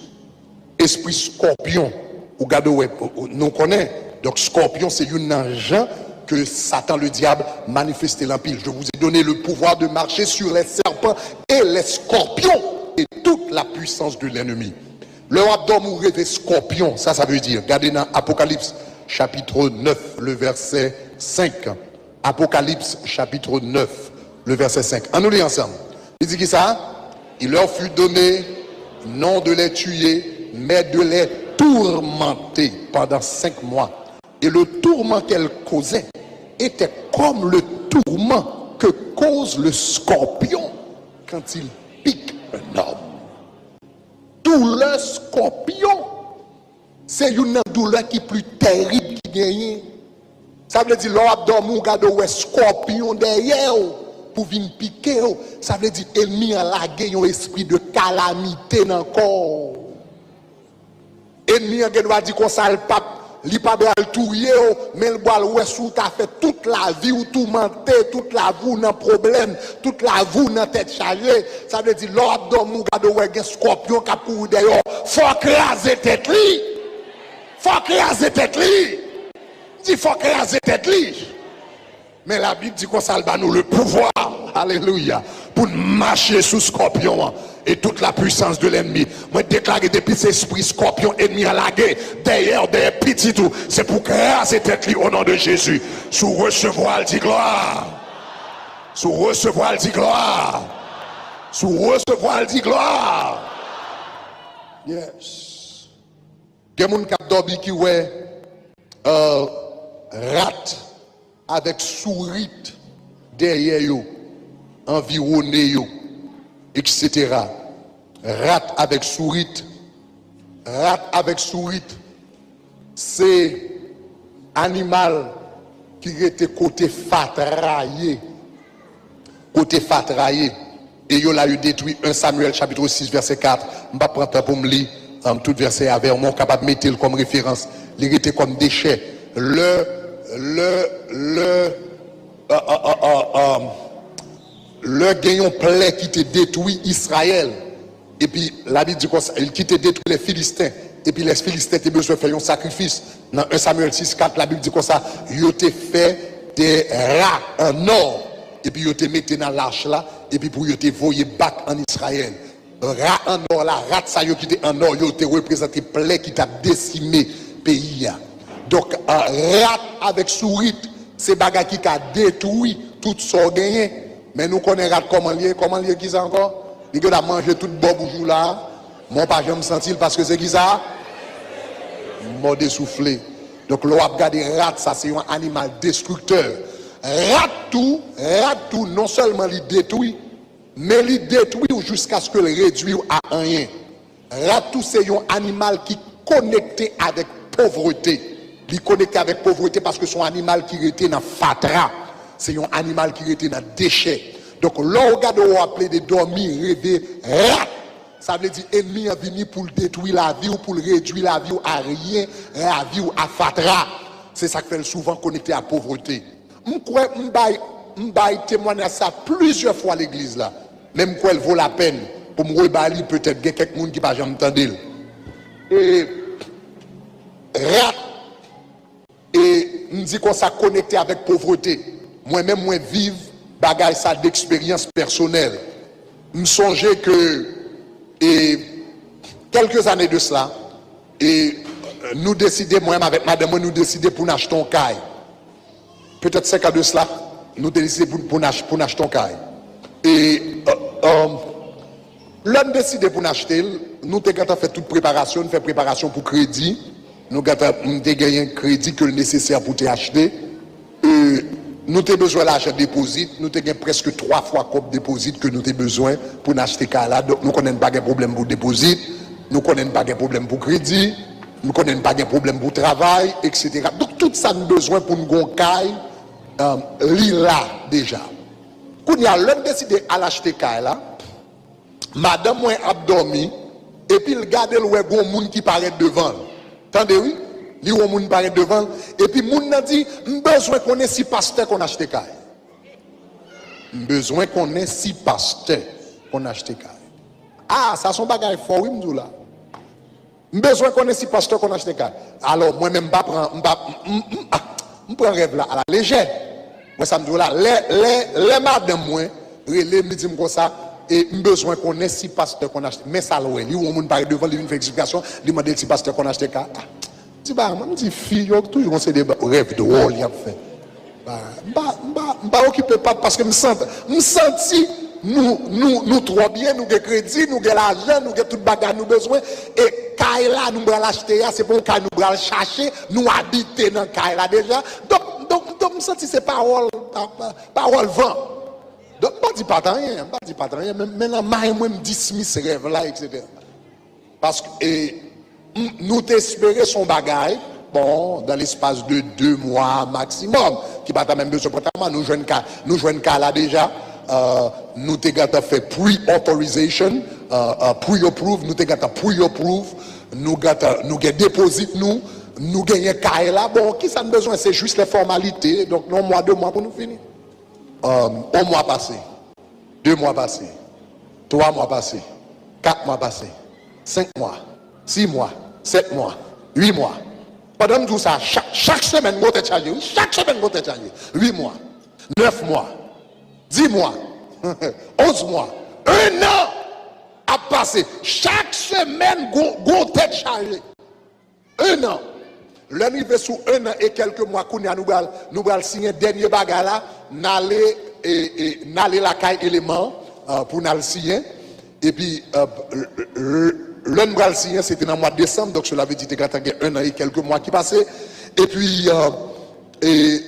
Esprit scorpion, ou gado nous connaît. Donc scorpion c'est une agent que Satan le diable manifesté l'empile. Je vous ai donné le pouvoir de marcher sur les serpents et les scorpions et toute la puissance de l'ennemi. Le abdomen ou rêve scorpion, ça veut dire, regardez dans Apocalypse chapitre 9, le verset 5. Apocalypse chapitre 9, le verset 5. On nous lit ensemble. Il dit qui ça? Il leur fut donné nom de les tuer mais de les tourmenter pendant 5 mois. Et le tourment qu'elle causait était comme le tourment que cause le scorpion quand il pique un homme. Douleur scorpion, c'est une douleur qui est plus terrible qui gagne. Ça veut dire, l'on dormi, on garde un scorpion derrière pour venir piquer. Ça veut dire, l'ennemi a lagué un esprit de calamité dans le corps. L'ennemi a dit qu'on ça le pape, il pas bien le touyer, mais le bois ouais sous t'a fait toute la vie ou tout menté, toute la vie dans problème, toute la vie dans tête chargée. Ça veut dire, l'on dormi, on garde un scorpion qui a pour derrière. Faut craser tête li. Faut craser tête li. Il faut craser tête li. Mais la Bible dit qu'on salve nous le pouvoir, alléluia, pour marcher sous scorpion et toute la puissance de l'ennemi. Moi déclarer depuis cet esprit scorpion ennemi à la guerre, derrière petit tout, c'est pour craser tête li au nom de Jésus. Sous recevoir dit gloire. Sous recevoir dit gloire. Sous recevoir dit gloire. Yes. Il y a des gens qui dormi qui ouais rat avec souris derrière yo, environné yo, etc. Rat avec souris, c'est animal qui était côté fatraillé, et yo l'a eu détruit. 1 Samuel chapitre 6 verset 4. Je vais prendre temps pour me lire tout verset avec moi, capable de mettre comme référence. Il était comme déchet. Le gagnant plaie qui te détruit Israël. Et puis la Bible dit qu'il qui te détruit les Philistins. Et puis les Philistins ont besoin de faire un sacrifice. Dans 1 Samuel 6, 4, la Bible dit comme ça, ils ont fait des rats en or. Et puis ils ont mis dans l'arche là. Et puis pour ils ont voyé battre en Israël. Rat en or là, rat ça qui était en or, ils ont représenté plaie qui t'a décimé le pays. Donc, rat avec souris, c'est bagage qui a détruit tout ce gagné. Mais nous connaissons rat comment lié qui ça encore? Il a mangé tout bon boujou là. Moi, pas je me sentir parce que c'est qui ça? Mort essoufflé. Donc, l'on a regardé rat, ça c'est un animal destructeur. Rat tout, non seulement il détruit, mais il détruit jusqu'à ce que le réduise à rien. Rat tout, c'est un animal qui est connecté avec pauvreté. Il est connecté avec pauvreté parce que son animal qui était dans fatra, c'est un animal qui était dans déchet. Donc l'organe on appelé de dormir, rêver, rat. Ça veut dire ennemi est venu pour détruire la vie ou pour réduire la vie à rien, la vie à fatra. C'est ça qui fait souvent connecté à pauvreté. Je témoigner ça plusieurs fois à l'église là. Même quoi elle vaut la peine pour me reballer peut-être quelqu'un qui n'a jamais entendu. Et rat. Et me dit qu'on s'est connecté avec pauvreté. Moi-même, moi vive bagaille ça d'expérience personnelle. Me songeais que quelques années de cela, et nous décidons, moi-même avec madame, nous décidons pour acheter un caille. Peut-être 5 ans de cela, nous décidons pour acheter un caille. Et l'homme décidé pour acheter, nous avons fait toute préparation, nous fait préparation pour crédit. Nous avons gagné un crédit que le nécessaire pour t'acheter. Nous avons besoin de l'argent déposit. Nous avons presque 3 fois comme déposit que nous avons besoin pour acheter là. Donc nous connaissons pas de problème pour déposit. Nous connaissons pas de problème pour crédit. Nous connaissons pas de problème pour travail, etc. Donc tout ça nous avons besoin pour nous gagner là déjà. Quand il y a l'homme décidé à l'acheter là, madame moi a dormi et puis il garde le monde qui paraît devant. Attendez, oui? Il y a un monde qui paraît devant. Et puis, le monde a dit, besoin qu'on ait 6 pasteurs qu'on achète caille. Besoin qu'on ait 6 pasteurs qu'on achète caille. Ah, ça sont bagages forts, oui, m'dou là. Besoin qu'on ait 6 pasteurs qu'on achète caille. Alors, moi-même, je prends rêve là, à la légère. Moi, ça me dit là, les madame, moi, les me disent comme ça, et besoin qu'on ait 6 pasteurs qu'on achète. Mais ça, ouais, il y a un monde qui devant, il y a une explication, il m'a dit 6 pasteurs qu'on achète caille. Je dis, fille, toujours c'est des rêves de rôle, il a fait. Je ne m'occupe pas parce que je me sens nous trop bien, nous avons crédit, nous avons l'argent, nous avons tout bagage nous besoin. Et Kaila, nous allons l'acheter, c'est pour que nous allons chercher, nous habiter dans Kaila déjà. Donc, je me sens que c'est parole vent. Donc, je ne dis pas rien, maintenant, moi, je dismiss ce rêve-là, etc. Parce que nous t'espérons son bagage, bon, dans l'espace de 2 mois maximum, qui va même besoin de nous jouons cas là déjà. Nous t'avons fait pre-authorization, pre-approve, nous t'avons pre-approve, nous avons déposé nous gagnons cas là. Bon, qui ça a besoin? C'est juste les formalités. Donc, non, 2 mois pour nous finir. 1 mois passé, 2 mois passés, 3 mois passés, 4 mois passés, 5 mois, 6 mois, 7 mois, 8 mois. Pendant tout ça, chaque semaine, vous êtes chargé. Chaque semaine, vous êtes chargé. 8 mois, 9 mois, 10 mois, 11 mois, 1 an a passé. Chaque semaine, vous êtes chargé. 1 an. L'arrivée sous 1 an et quelques mois, nous allons signer dernier bagarre là, n'aller la caille élément pour nous signer. Et puis, l'un va le signer, c'était dans le mois de décembre, donc cela veut dire qu'il y a 1 an et quelques mois qui passaient. Et puis,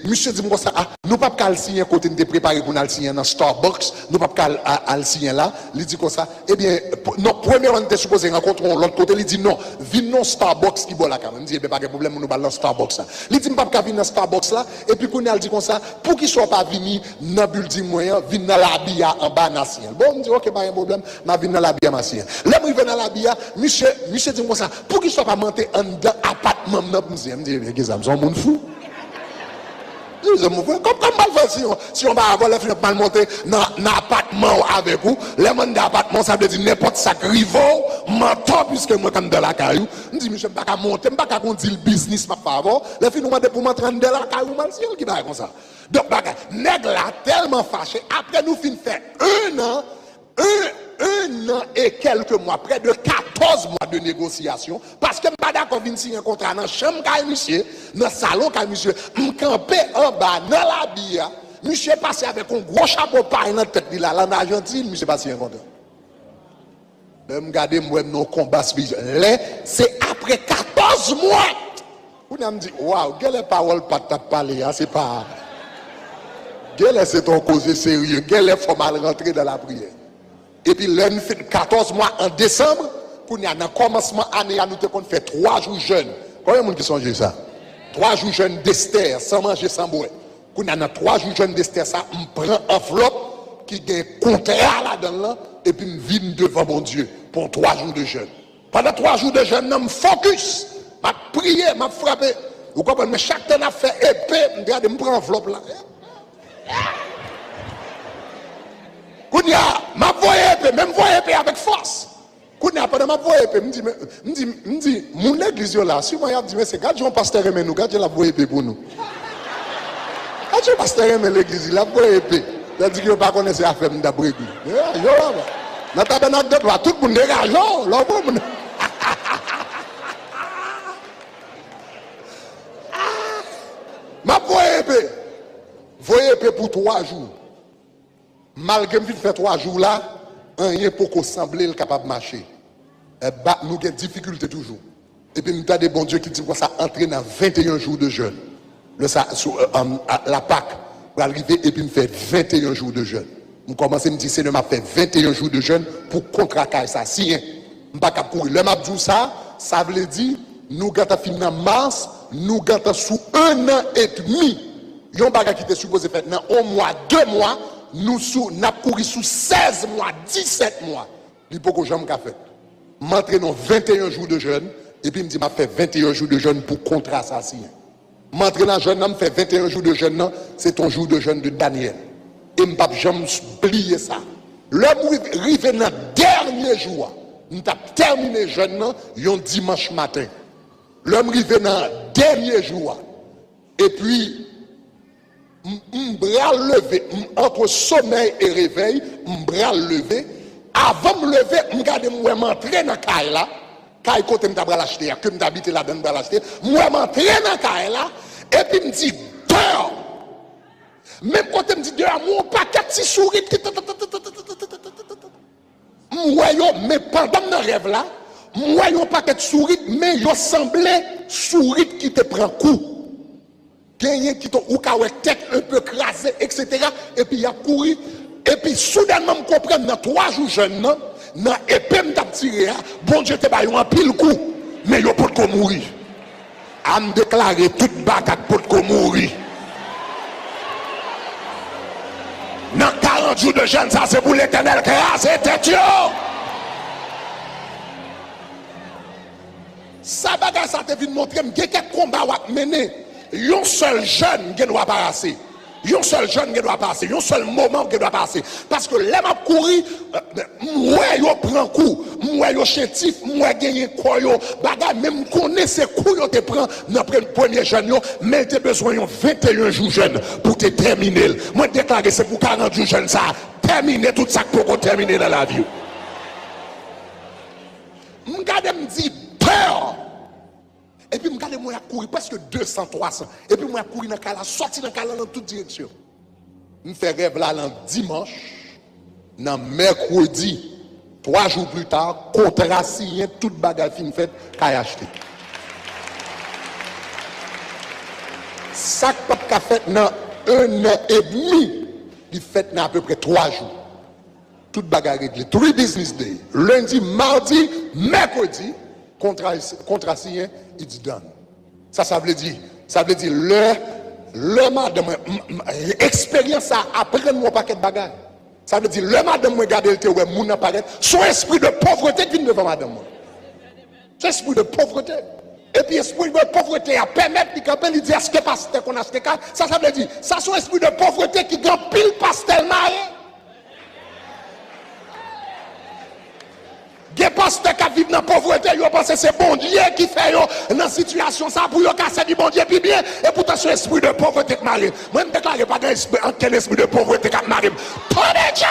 monsieur dit moi ça, nous pas qu'à le signer côté de préparé pour nous le signer dans Starbucks, nous pas qu'à le signer là. Il dit comme ça. Eh bien, non, premièrement, on était supposé rencontrer l'autre côté. Il dit non, viens dans Starbucks qui boit la cam. Il dit, pas de problème, nous allons dans Starbucks là. Il dit, pas qu'à venir dans Starbucks là. Et puis, qu'on a dit comme ça, pour qu'il soit pas venu dans le building moyen, viens dans la bia en bas dans ciel. Bon, on dit, ok, pas de problème, mais viens dans la bia en ciel. Là, moi, je dans la bia, monsieur dit comme ça, pour qu'il soit pas monté en dedans appartement, je me dis, mais qu'est-ce que c'est un monde fou? Comme si on va avoir le film mal monter dans l'appartement avec vous, les gens d'appartement, ça veut dire n'importe ça grivo, mentor, puisque moi, comme dans la caillou, je dis, monsieur, je ne peux pas monter, je ne peux pas conduire le business, ma faveur. Les filles nous demandent pour m'entrer dans la caillou, mal, c'est qui va comme ça. Donc, nègre là, tellement fâché, après nous finissons faire 1 an, 1 an et quelques mois, près de 14 mois de négociation, parce que je ne suis pas d'accord de signer un contrat dans la chambre, monsieur, dans le salon, monsieur, je campé en bas, dans la bia, monsieur passé avec un gros chapeau paille dans la tête, là, en Argentine, monsieur passé un contrat. Je me regarde, moi, nos combats spirituels, c'est après 14 mois. Vous me dites, waouh, quelle est la parole pas ta parler, c'est pas. Quelle est ton cause sérieux, quelle est formal rentrer dans la prière. Et puis, l'un fait 14 mois en décembre, pour nous, dans le commencement de l'année, nous avons fait 3 jours jeunes. Combien de monde qui songe ça? 3 jours jeunes d'Esther, sans manger, sans boire. Pour nous, dans 3 jours jeunes d'Esther, ça, on prend enveloppe qui a un contrat là-dedans, et puis, on vient devant mon Dieu pour 3 jours de jeûne. Pendant 3 jours de jeûne, je me focus, je prie, je frappe. Vous comprenez? Mais chaque temps, je fait épée, je prends enveloppe là. Kounia, m'a voyé épée, même voyé épée avec force. Kounia, pendant m'a voyé épée, me dit, mon église là, si moi y a dit, mais c'est quand Jean pasteur aimé nous, quand la voyé épée pour nous. Quand Jean pasteur aimé l'église, la voyé épée. Il a dit qu'il ne pas connaître ces affaires d'abrégou. Dans le tabernacle de toi, tout le monde dégage, là, m'a voyé épée. Voyé épée pour 3 jours. Malgré que je fais 3 jours là, rien pour qu'on semble capable de marcher. Nous avons des difficultés toujours. Et puis nous avons des bons dieux qui disent que ça entre dans 21 jours de jeûne. La Pâque pour arriver et puis nous fait 21 jours de jeûne. Nous commençons à me dire, c'est m'a fait 21 jours de jeûne pour contraquer ça. Si, je ne peux pas courir. Le m'a dit ça, ça veut dire, nous avons fini en mars, nous avons sous 1 an et demi. Il y a un bagage qui était supposé faire dans 1 mois, 2 mois. Nous avons couru sous 16 mois, 17 mois. Il faut que j'aime fait. M'entraîne dans 21 jours de jeûne. Et puis, il me dit, m'a fait 21 jours de jeûne pour contrat ça. M'entraîne dans jeûne, m'a fait 21 jours de jeûne. C'est ton jour de jeûne de Daniel. Et je ne peux jamais oublier ça. L'homme arrivé dans le dernier jour. Nous avons terminé le jeûne, un dimanche matin. L'homme arrivé dans le dernier jour. Et puis, m'bral levé entre sommeil et réveil, m'bral levé avant de me lever m'garder moi m'entrer dans caille là caille côté m'ta acheter que m'habiter là dedans m'bral acheter moi m'entrer dans caille là et puis me dit dehors même côté me dit dehors mon paquet si souris mais pendant le rêve là, moi yon paquet de souris, mais yo semblait souris qui te prend coup. Gagné qui te ou ka tête un peu crasée, etc. Et puis il a couru. Et puis soudainement me comprendre dans 3 jours jeune dans épée m't'a tiré, bon Dieu te ba yon en pile coup, mais yo pour ko mourir. A me déclarer toute bagarre pour ko mourir. Dans 40 jours de jeûne, ça c'est pour l'Éternel craser tête yo. Ça bagarre ça te vient montrer que quelques combats à mener. Un seul jeune qui doit passer. Un seul jeune qui doit passer. Un seul moment qui doit passer. Parce que là, m'a couru, moi, je prends coup. Moi, je chétif. Moi, je gagne quoi. Bagarre, même connaît ces coups, je te prends dans le premier jeune. Mais tu as besoin de 21 jours jeune pour te terminer. Moi, je déclare que c'est pour 40 jours jeune ça. Terminer tout ça pour terminer dans la vie. Je me dis, peur. Et puis, je moi courir presque 200, 300. Et puis, moi courir dans le calendrier, sortir dans le calendrier dans toute direction. Je fais rêve là, le dimanche, dans mercredi, 3 jours plus tard, contrat signé, toute bagarre fin faite, qu'à acheter. Ça qu'a fait dans 1 an et demi, il fait dans à peu près 3 jours. Toute bagarre réglée. 3 business days. Lundi, mardi, mercredi, contrat signé, il dit donne. Ça veut dire, le madame, expérience ça apprend mon paquet de bagages. Ça veut dire, le madame, regarde le théorie, mon apparaît, son esprit de pauvreté qui vient devant madame. Son esprit de pauvreté. Et puis, esprit de pauvreté a permettre de dire, est-ce que pasteur qu'on a acheté ça veut dire, ça son esprit de pauvreté qui gagne pile pastel marié. Les pasteurs qui vivent dans la pauvreté, ils pensent que c'est bon Dieu qui fait dans la situation ça pour casser du bon Dieu puis bien. Et pourtant, c'est l'esprit de pauvreté qui m'arrive. Moi, je ne déclare pas quel esprit de pauvreté qui m'arrive. Prenez Dieu!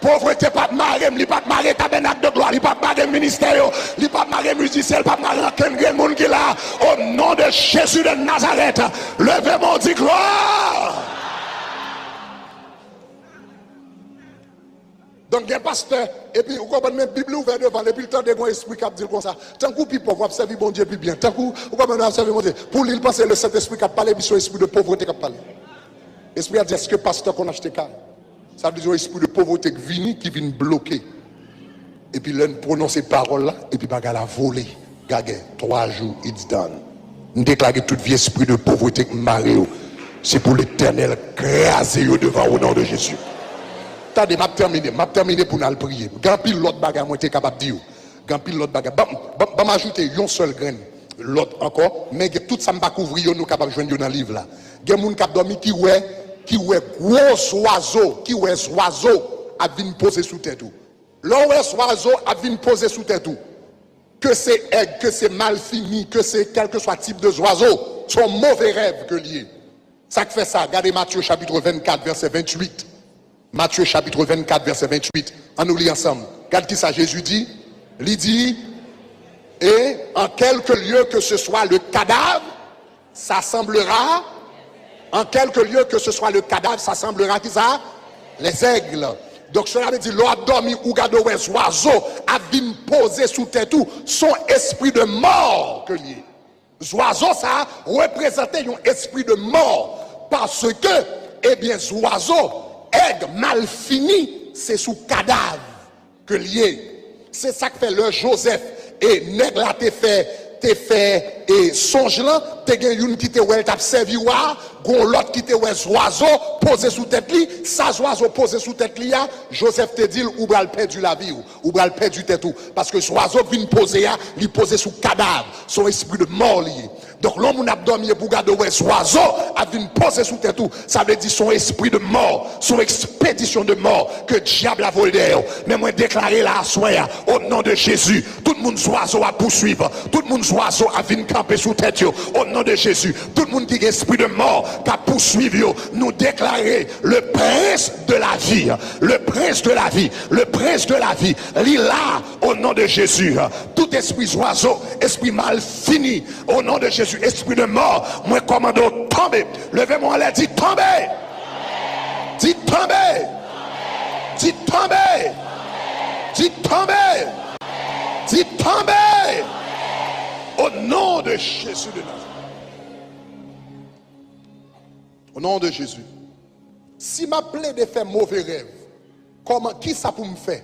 Pauvreté pas de marée, il pas de marée tabernacle de gloire, il pas de marée ministère, il pas de marée musicien, il pas de marée aucun monde qui est là. Au nom de Jésus de Nazareth, levez-moi, dit gloire! Donc, il y a un pasteur, et puis, vous comprenez, la Bible ouverte devant, et puis le temps de mon esprit qui dit comme ça. Tant que vous pauvre, vous observez bon Dieu, puis bien. Tant que vous comprenez, vous observez bon Dieu. Pour lui, il pense que le Saint-Esprit qui a parlé, puis son esprit de pauvreté qui a parlé. L'esprit a dit, est-ce que pasteur qu'on a acheté car? Ça veut dire, l'esprit de pauvreté qui vient bloquer. Et puis, l'un prononce ces paroles-là, et puis, il a volé. Gagé, 3 jours, il dit, donne. Nous déclarons tout vieux esprit de pauvreté qui m'a c'est pour l'Éternel, craser devant au nom de Jésus. Attendez, m'a terminé pour nous prier. Grand pile l'autre bagarre, moi, j'étais capable de dire. Grand pile l'autre bagarre. Je vais m'ajouter une seule graine. L'autre encore. Mais tout ça, je ne vais pas couvrir, nous capables de joindre dans le livre là. Il y a des gens qui dormi qui ouais gros oiseau, qui ouais oiseau a venu poser sous tête tout. L'oiseau a venu poser sous tête tout. Que c'est aigle, que c'est mal fini, que c'est quel que soit type de oiseau, son mauvais rêve que lié. Ça fait ça. Regardez Matthieu chapitre 24, verset 28. Matthieu chapitre 24, verset 28. On nous lit ensemble. Regarde qui ça Jésus dit. Il dit, et en quelque lieu que ce soit le cadavre, s'assemblera. En quelque lieu que ce soit le cadavre, s'assemblera qui ça? Les aigles. Donc cela veut dire, l'on dormi ou gado les oiseaux a venu poser sous tête tout son esprit de mort que lié. Oiseaux ça représentait un esprit de mort parce que, eh bien, oiseaux aigle mal fini, c'est sous cadavre que lié. C'est ça que fait le Joseph. Et nègre là t'es fait et songe là, t'es gagné une qui te ouais t'a servi wa, gon l'autre qui te ouais oiseau posé sous tête li, ça oiseau posé sous tête li a, Joseph te dit ou bral perdu la vie ou bral perdu tête tout parce que oiseau vient poser a, li poser sous cadavre, son esprit de mort lié. Donc l'homme a dormi pour garder ouais oiseau a vient poser sous tête tout, ça veut dire son esprit de mort, son expédition de mort que diable a volé d'ailleurs. Mais moi déclarer là soir au nom de Jésus, tout le monde oiseau à poursuivre, tout le monde oiseau à venir camper sous tête yo, au nom de Jésus, tout le monde qui a esprit de mort qu'à poursuivre yo, nous déclarer le prince de la vie, le prince de la vie, le prince de la vie, là au nom de Jésus, tout esprit oiseau, esprit mal fini, au nom de Jésus, esprit de mort, moi commando tomber, levez-moi, elle a dit tomber. Dites tomber. Dites tomber. Dites tomber. Dites tomber. Au nom de Jésus de Nazareth. Au nom de Jésus. Si ma plaide de faire mauvais rêve, qui ça pour me faire?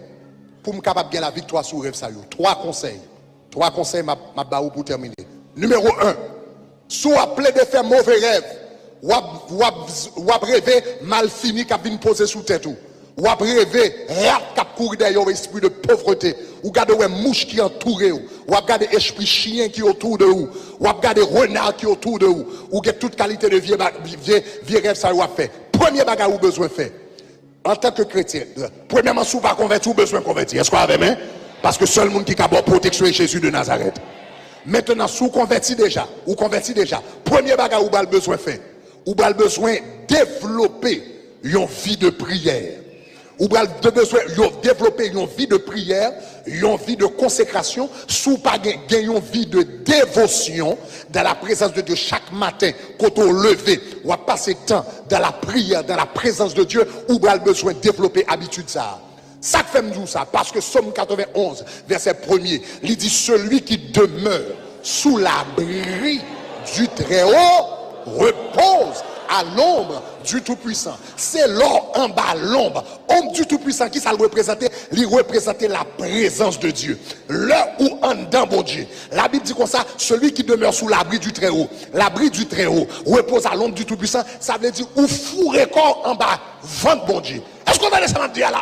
Pour me capable de gagner la victoire sur le rêve ça yo. Trois conseils ma baou pour terminer. Numéro 1. Si vous plaide de faire mauvais rêve, ou rêver mal fini qui vient poser sous tête ou rêver rat qui courir derrière esprit de pauvreté, ou garder ouais mouche qui entoure ou regarder esprit chien qui autour de vous, ou regarder renard qui autour de vous, ou get toute qualité de vieux rêve ça vous a fait. Premier bagage ou besoin faire. En tant que chrétien, premièrement, si vous pas converti, vous besoin de convertir. Est-ce qu'on avez même? Parce que seul monde qui a bonne protection est Jésus de Nazareth. Maintenant, si vous converti déjà, premier bagage ou pas besoin de faire. Ou pas besoin de développer une vie de prière. Ou pas besoin de développer une vie de prière, une vie de consécration, sous pas gagner une vie de dévotion dans la présence de Dieu chaque matin, quand on lever, ou à passer temps dans la prière, dans la présence de Dieu, ou pas besoin de développer habitude ça. Ça fait nous ça, parce que Somme 91, verset 1er, il dit celui qui demeure sous l'abri du Très-Haut repose à l'ombre du Tout-Puissant. C'est l'or en bas, l'ombre. Ombre du Tout-Puissant, qui ça le représentait? Il représentait la présence de Dieu. Là où en dedans, bon Dieu. La Bible dit comme ça, celui qui demeure sous l'abri du Très-Haut. L'abri du Très-Haut repose à l'ombre du Tout-Puissant. Ça veut dire, ou fourré corps en bas, vente bon Dieu. Est-ce qu'on va laisser ça dire là?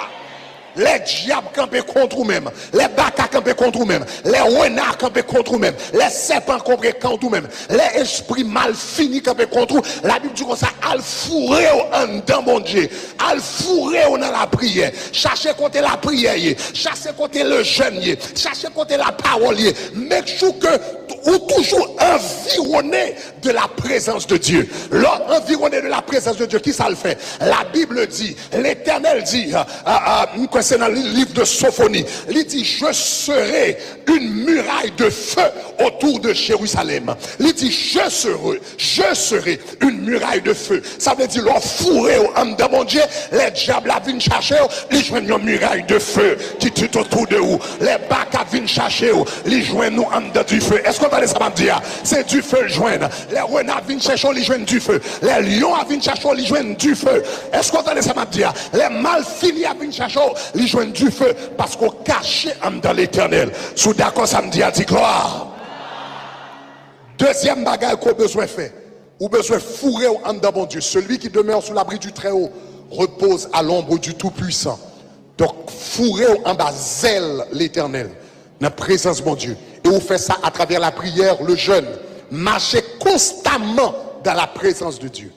Les diables campent contre vous-même, les bacas campent contre vous-même, les renards campent contre vous-même, les serpents campent contre vous-même, les esprits mal finis campent contre vous. La Bible dit comme ça, al fourré en dedans mon Dieu, al fourré dans la prière, cherchez côté la prière, cherchez côté le jeûne, cherchez côté la parole, mais que ou toujours environné de la présence de Dieu. L'homme environné de la présence de Dieu, qui ça le fait? La Bible dit, l'Éternel dit, c'est dans le livre de Sophonie, il dit, je serai une muraille de feu autour de Jérusalem. Il dit, je serai une muraille de feu. Ça veut dire, l'on fourré en dedans mon Dieu, les diables viennent chercher, ils joignent une muraille de feu qui tue autour de vous. Les bacs viennent chercher, ils joignent nous en dedans du feu. Est-ce qu'on va ça dire? C'est du feu le joindre. Les renards viennent chercher, ils joignent du feu. Les lions viennent chercher, ils joignent du feu. Est-ce qu'on va ça dire? Les malfinis viennent chercher, ils joignent du feu parce qu'on cache dans l'Éternel. Sous d'accord, ça me dit à dire gloire. Deuxième bagage qu'on a besoin de faire, ou besoin de fourrer en dedans bon Dieu. Celui qui demeure sous l'abri du Très-Haut repose à l'ombre du Tout-Puissant. Donc, fourrer en bas, zèle l'Éternel, dans la présence de mon Dieu. Et vous faites ça à travers la prière, le jeûne. Marchez constamment dans la présence de Dieu.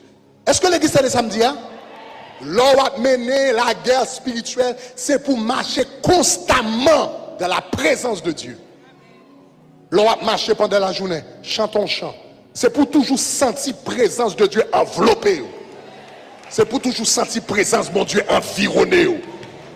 Est-ce que l'église est le samedi? L'on va mener la guerre spirituelle, c'est pour marcher constamment dans la présence de Dieu. L'on va marcher pendant la journée, chantons chant. C'est pour toujours sentir présence de Dieu enveloppée. C'est pour toujours sentir présence de mon Dieu environnée.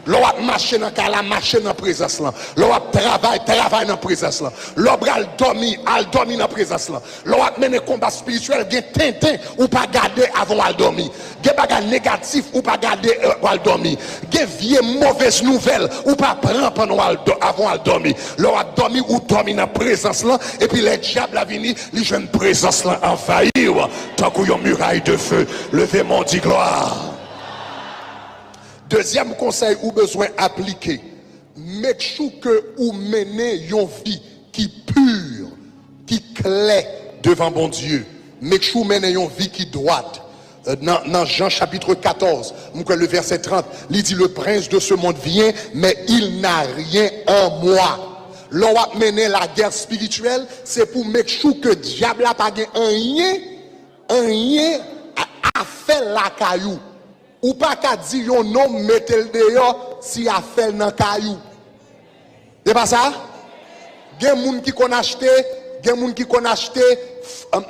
L'on va marcher dans la marcher dans la présence là. L'on va travailler dans la présence là. L'on va dormir dans la présence là. L'on va mener combat spirituel, gen tintin ou pas garder avant de dormir. Gen bagage négatif ou pas garder avant de dormir. Gen vieille mauvaise nouvelle ou pas prendre pendant avant de dormir. L'on va dormir ou dormir dans la présence là et puis les diables venir, les jeunes présence là envahir tant qu'il y a une muraille de feu. Levez mon dit gloire. Deuxième conseil ou besoin appliquer, make sure que vous menez une vie qui pure, qui claire devant bon Dieu. Make sure que vous menez une vie qui droite. Dans Jean chapitre 14, le verset 30, il dit le prince de ce monde vient, mais il n'a rien en moi. L'on va mener la guerre spirituelle, c'est pour make sure que le diable n'a pas rien à faire la caillou. Ou pas qu'à dire un homme mettez le dehors si a fait dans caillou. C'est pas ça? Il y a des gens qui ont acheté,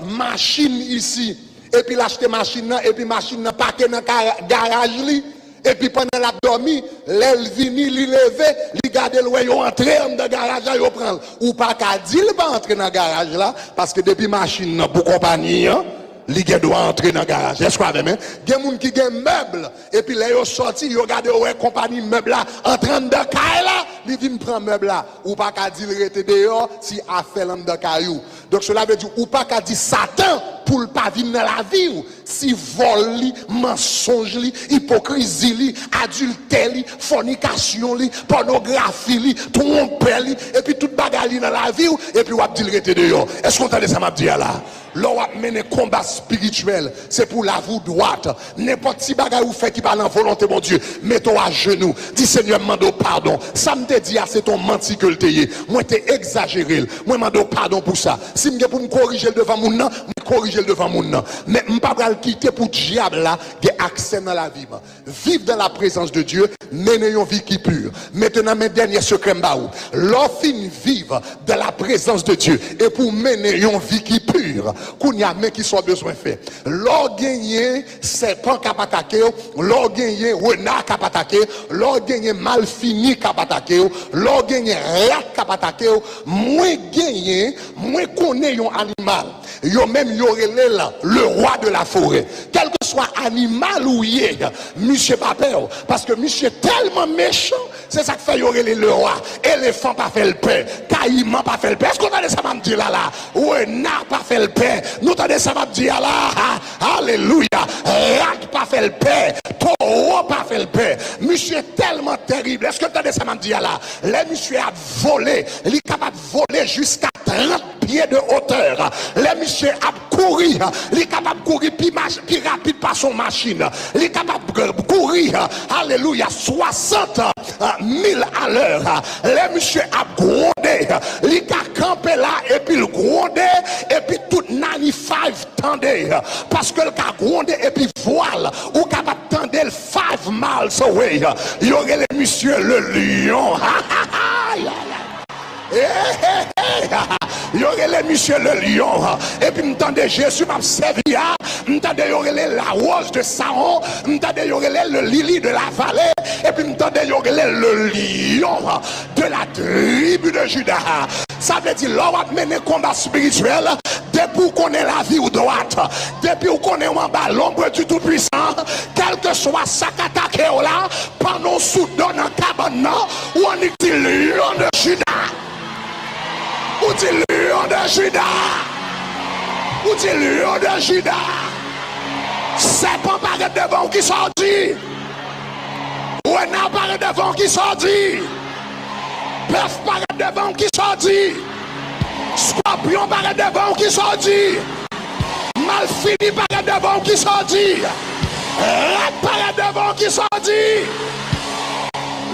machine ici et puis l'acheter machine et puis machine n'a pas dans garage li et puis pendant la dormi, l'elle vini li lever, li garde le yo entrer dans le garage là yo prend. Ou pas qu'à dire pas entrer dans le garage là parce que depuis machine pour compagnie li gen doit entrer dans le garage. Est-ce qu'on a même? Il y a des gens qui ont meubles, et puis là, ils sont sortis, ils regardent ouais, compagnie meuble là, en train de caille là, ils viennent prendre meuble là. Ou pas qu'à dire le rete dehors, si a fait l'homme de caillou. Donc cela veut dire, ou pas qu'à dire Satan, pour le pas venir dans la vie, ou si vol li, mensonge li, hypocrisie li, adultère li, fornication li, pornographie li, tromper li, et puis toute bagarre li dans la vie, et puis ou a dit le rete dehors. Est-ce qu'on entend ça m'a dit là? Là, on a mené combat spirituel, c'est pour la vous droite. N'importe qui bagaille ou fait qui parle en volonté, mon Dieu, mets-toi à genoux. Dis Seigneur, mando pardon. Ça me te dit, c'est ton menti que le t'ayé. Moi, t'es exagéré. Moi, mando pardon pour ça. Si je pour me corriger devant mon nom, je corriger devant mon nom. Mais je ne peux pas le quitter pour le diable là, qui a accès dans la vie. Vive dans la présence de Dieu, mener une vie qui pure. Maintenant, mes derniers secrets m'baou. L'offre vive dans la présence de Dieu. Et pour mener une vie qui pure. Qu'on y a mais qui sont besoin fait. L'or gagné serpent qui attaqué, l'or gagné renard qui attaqué, l'or gagné mal fini qui attaqué, l'or gagné rat qui attaqué, moins gagné, moins connaît un animal. Yo même yo relè là, le roi de la forêt. Quel que soit animal ou yé, monsieur pas peur parce que monsieur tellement méchant, c'est ça qui fait yo relè le roi. Éléphant pas fait le pain, caïman pas fait le pain. Est-ce qu'on a ça m'a dit là renard pas fait le pain. Nous t'entendez ça m'a dit là, alléluia, rat pas fait le pain, taureau pas fait le pain. Monsieur tellement terrible. Est-ce que t'entendez ça m'a dit là? Les monsieur a volé, il est capable de voler jusqu'à 30 pieds de hauteur. Les monsieur a couru, il est capable de courir plus rapide par son machine. Il est capable de courir, alléluia, 60 000 à l'heure. Les monsieur a grondé, il a campé là et puis il grondé et puis tout 95 tendait parce que le a grondé et puis voile ou capable de tendre 5 miles away. Il y aurait les monsieur le lion. Il y aurait les monsieur le lion. Et puis m'entendez Jésus m'a servi. M'entendez il y aurait la rose de Saron. M'entendez il y aurait le lily de la vallée. Et puis m'entendez il y aurait le lion de la tribu de Juda. Ça veut dire l'on va mener combat spirituel. Depuis qu'on est la vie ou droite, depuis qu'on est en bas l'ombre du Tout-Puissant, quel que soit ça qu'attaque là, pendant soudan en cabane, ou on dit lion de Juda. Ou dit lion de Juda. Ou dit lion de Juda. Serpent paraît devant qui sortit. Renard paraît devant qui sortit. Bœuf paraît devant qui sortit. Scorpion paraît devant qui sortit. Mal fini paraît devant qui sortit. Rat paraît devant qui sortit.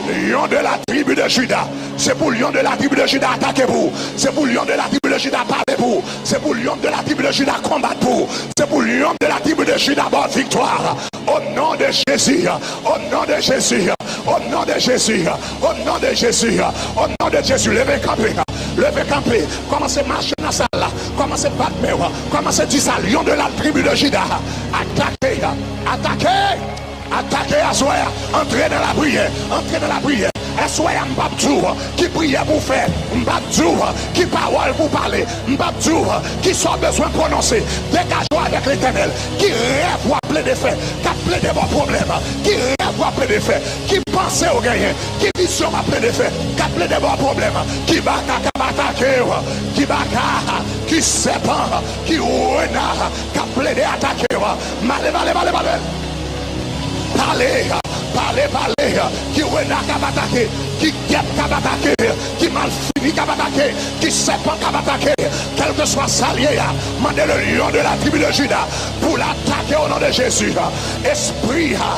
Lion de la tribu de Juda. C'est pour lion de la tribu de Juda attaquer vous. C'est pour lion de la tribu de Juda parler vous. C'est pour lion de la tribu de Juda combattre vous. C'est pour lion de la tribu de Juda bonne victoire. Au nom de Jésus. Au nom de Jésus. Au nom de Jésus. Au nom de Jésus. Au nom de Jésus. Levez camper. Levez camper. Commencez à marcher dans la salle. Commencez à battre. Commencez à dire ça. Lion de la tribu de Juda. Attaquez. Attaquez. Attaquez à soi, entrez dans la prière, entrez dans la prière. Soyez Mbabdou qui prie pour faire, Mbabdou qui parole pour parler, Mbabdou qui soit besoin de prononcer, dégagez avec l'éternel, qui rêve ou appeler des faits, qui appelle des bons problèmes, qui rêve ou appeler des faits, qui pense au gagnant, qui vision appeler des faits, qui appelle des bons problèmes, qui baka, qui baka, qui sépare, qui renard, qui appelle des attaquer, malé. Parlez, qui renard kabatake, qui guêpe kabatake, qui mal fini kabatake, qui serpent kabatake, quel que soit salier, mandez le lion de la tribu de Juda pour l'attaquer au nom de Jésus. Esprit rat,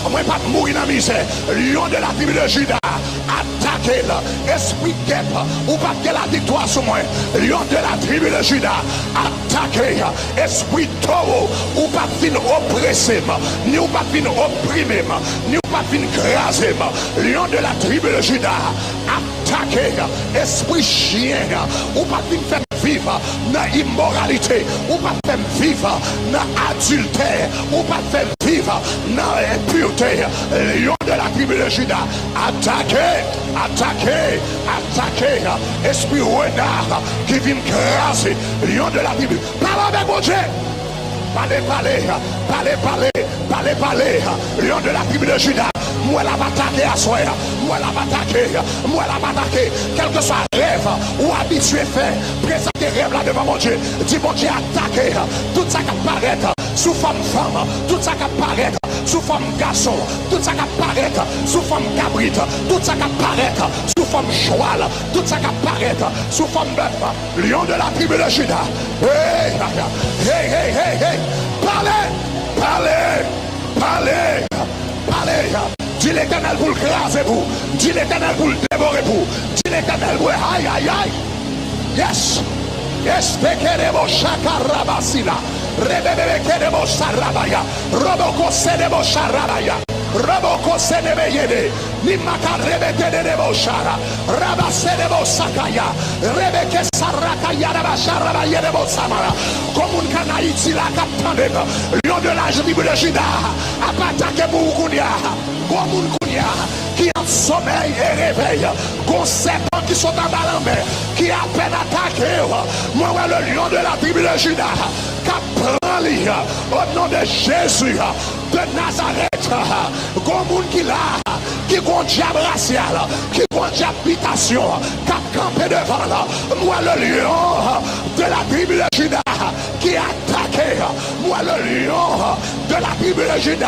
moi pas mourir dans la misère, lion de la tribu de Juda, attaquez-le, esprit guêpe, ou pas que la victoire sur moi, lion de la tribu de Juda, attaquez, esprit taureau, ou pas venir oppresser, ni ou pas venir opprimer, ni ou pas venir craser, lion de la tribu de Juda, attaquez, esprit chien, ou pas venir faire vivre dans l'immoralité, ou pas faire vivre dans l'adultère, ou pas faire vivre dans l'impureté. Lion de la tribu de Juda, attaquez, attaquez, attaquez. Esprit renard qui vient craser, lion de la tribu. Parle avec mon Dieu. Parlez, parlez, parlez, parlez, parlez, parlez. Lion de la tribu de Juda. Moi la attaquer à soi, moi la attaquer, moi la attaquer. Quel que soit rêve ou habitué fait, présenter rêve là devant mon Dieu. Dis mon Dieu attaquer tout ça qui apparaît sous forme femme, tout ça qui apparaît sous forme garçon, tout ça qui apparaît sous forme cabrite, tout ça qui apparaît sous forme cheval, tout ça qui apparaît sous forme bœuf. Lion de la tribu de Juda. Hey, hey, hey, hey, hey. Parlez, parlez, parlez, parlez. Dis l'Éternel pour le craser vous. Dis l'Éternel pour le dévorer vous. Dis l'Éternel pour aïe aïe aïe. Yes. Yes. Pekerebo shakarabasila. Rebebe kerebo sarabaya. Roboko sedebo sharabaya. Roboko sedebe yede. Nimaka rebeke debo shara. Rabasedebo sakaya. Rebeke sarakaya rabasharabaya debo samara. Comme un canaïti la captande. Lion de la tribu de Juda. A pas attaqué pour Kounia. Comme qui en sommeil et réveil, qu'on serpent qui sont en bas en mer, qui a peine attaqué. Moi, le lion de la tribu de Juda, qui prend au nom de Jésus de Nazareth, comme qui l'a, qui a un diable racial, qui a un diable habitation, qui a campé devant là. Moi, le lion de la tribu de Juda, qui a attaqué. Moi, le lion de la tribu de Juda,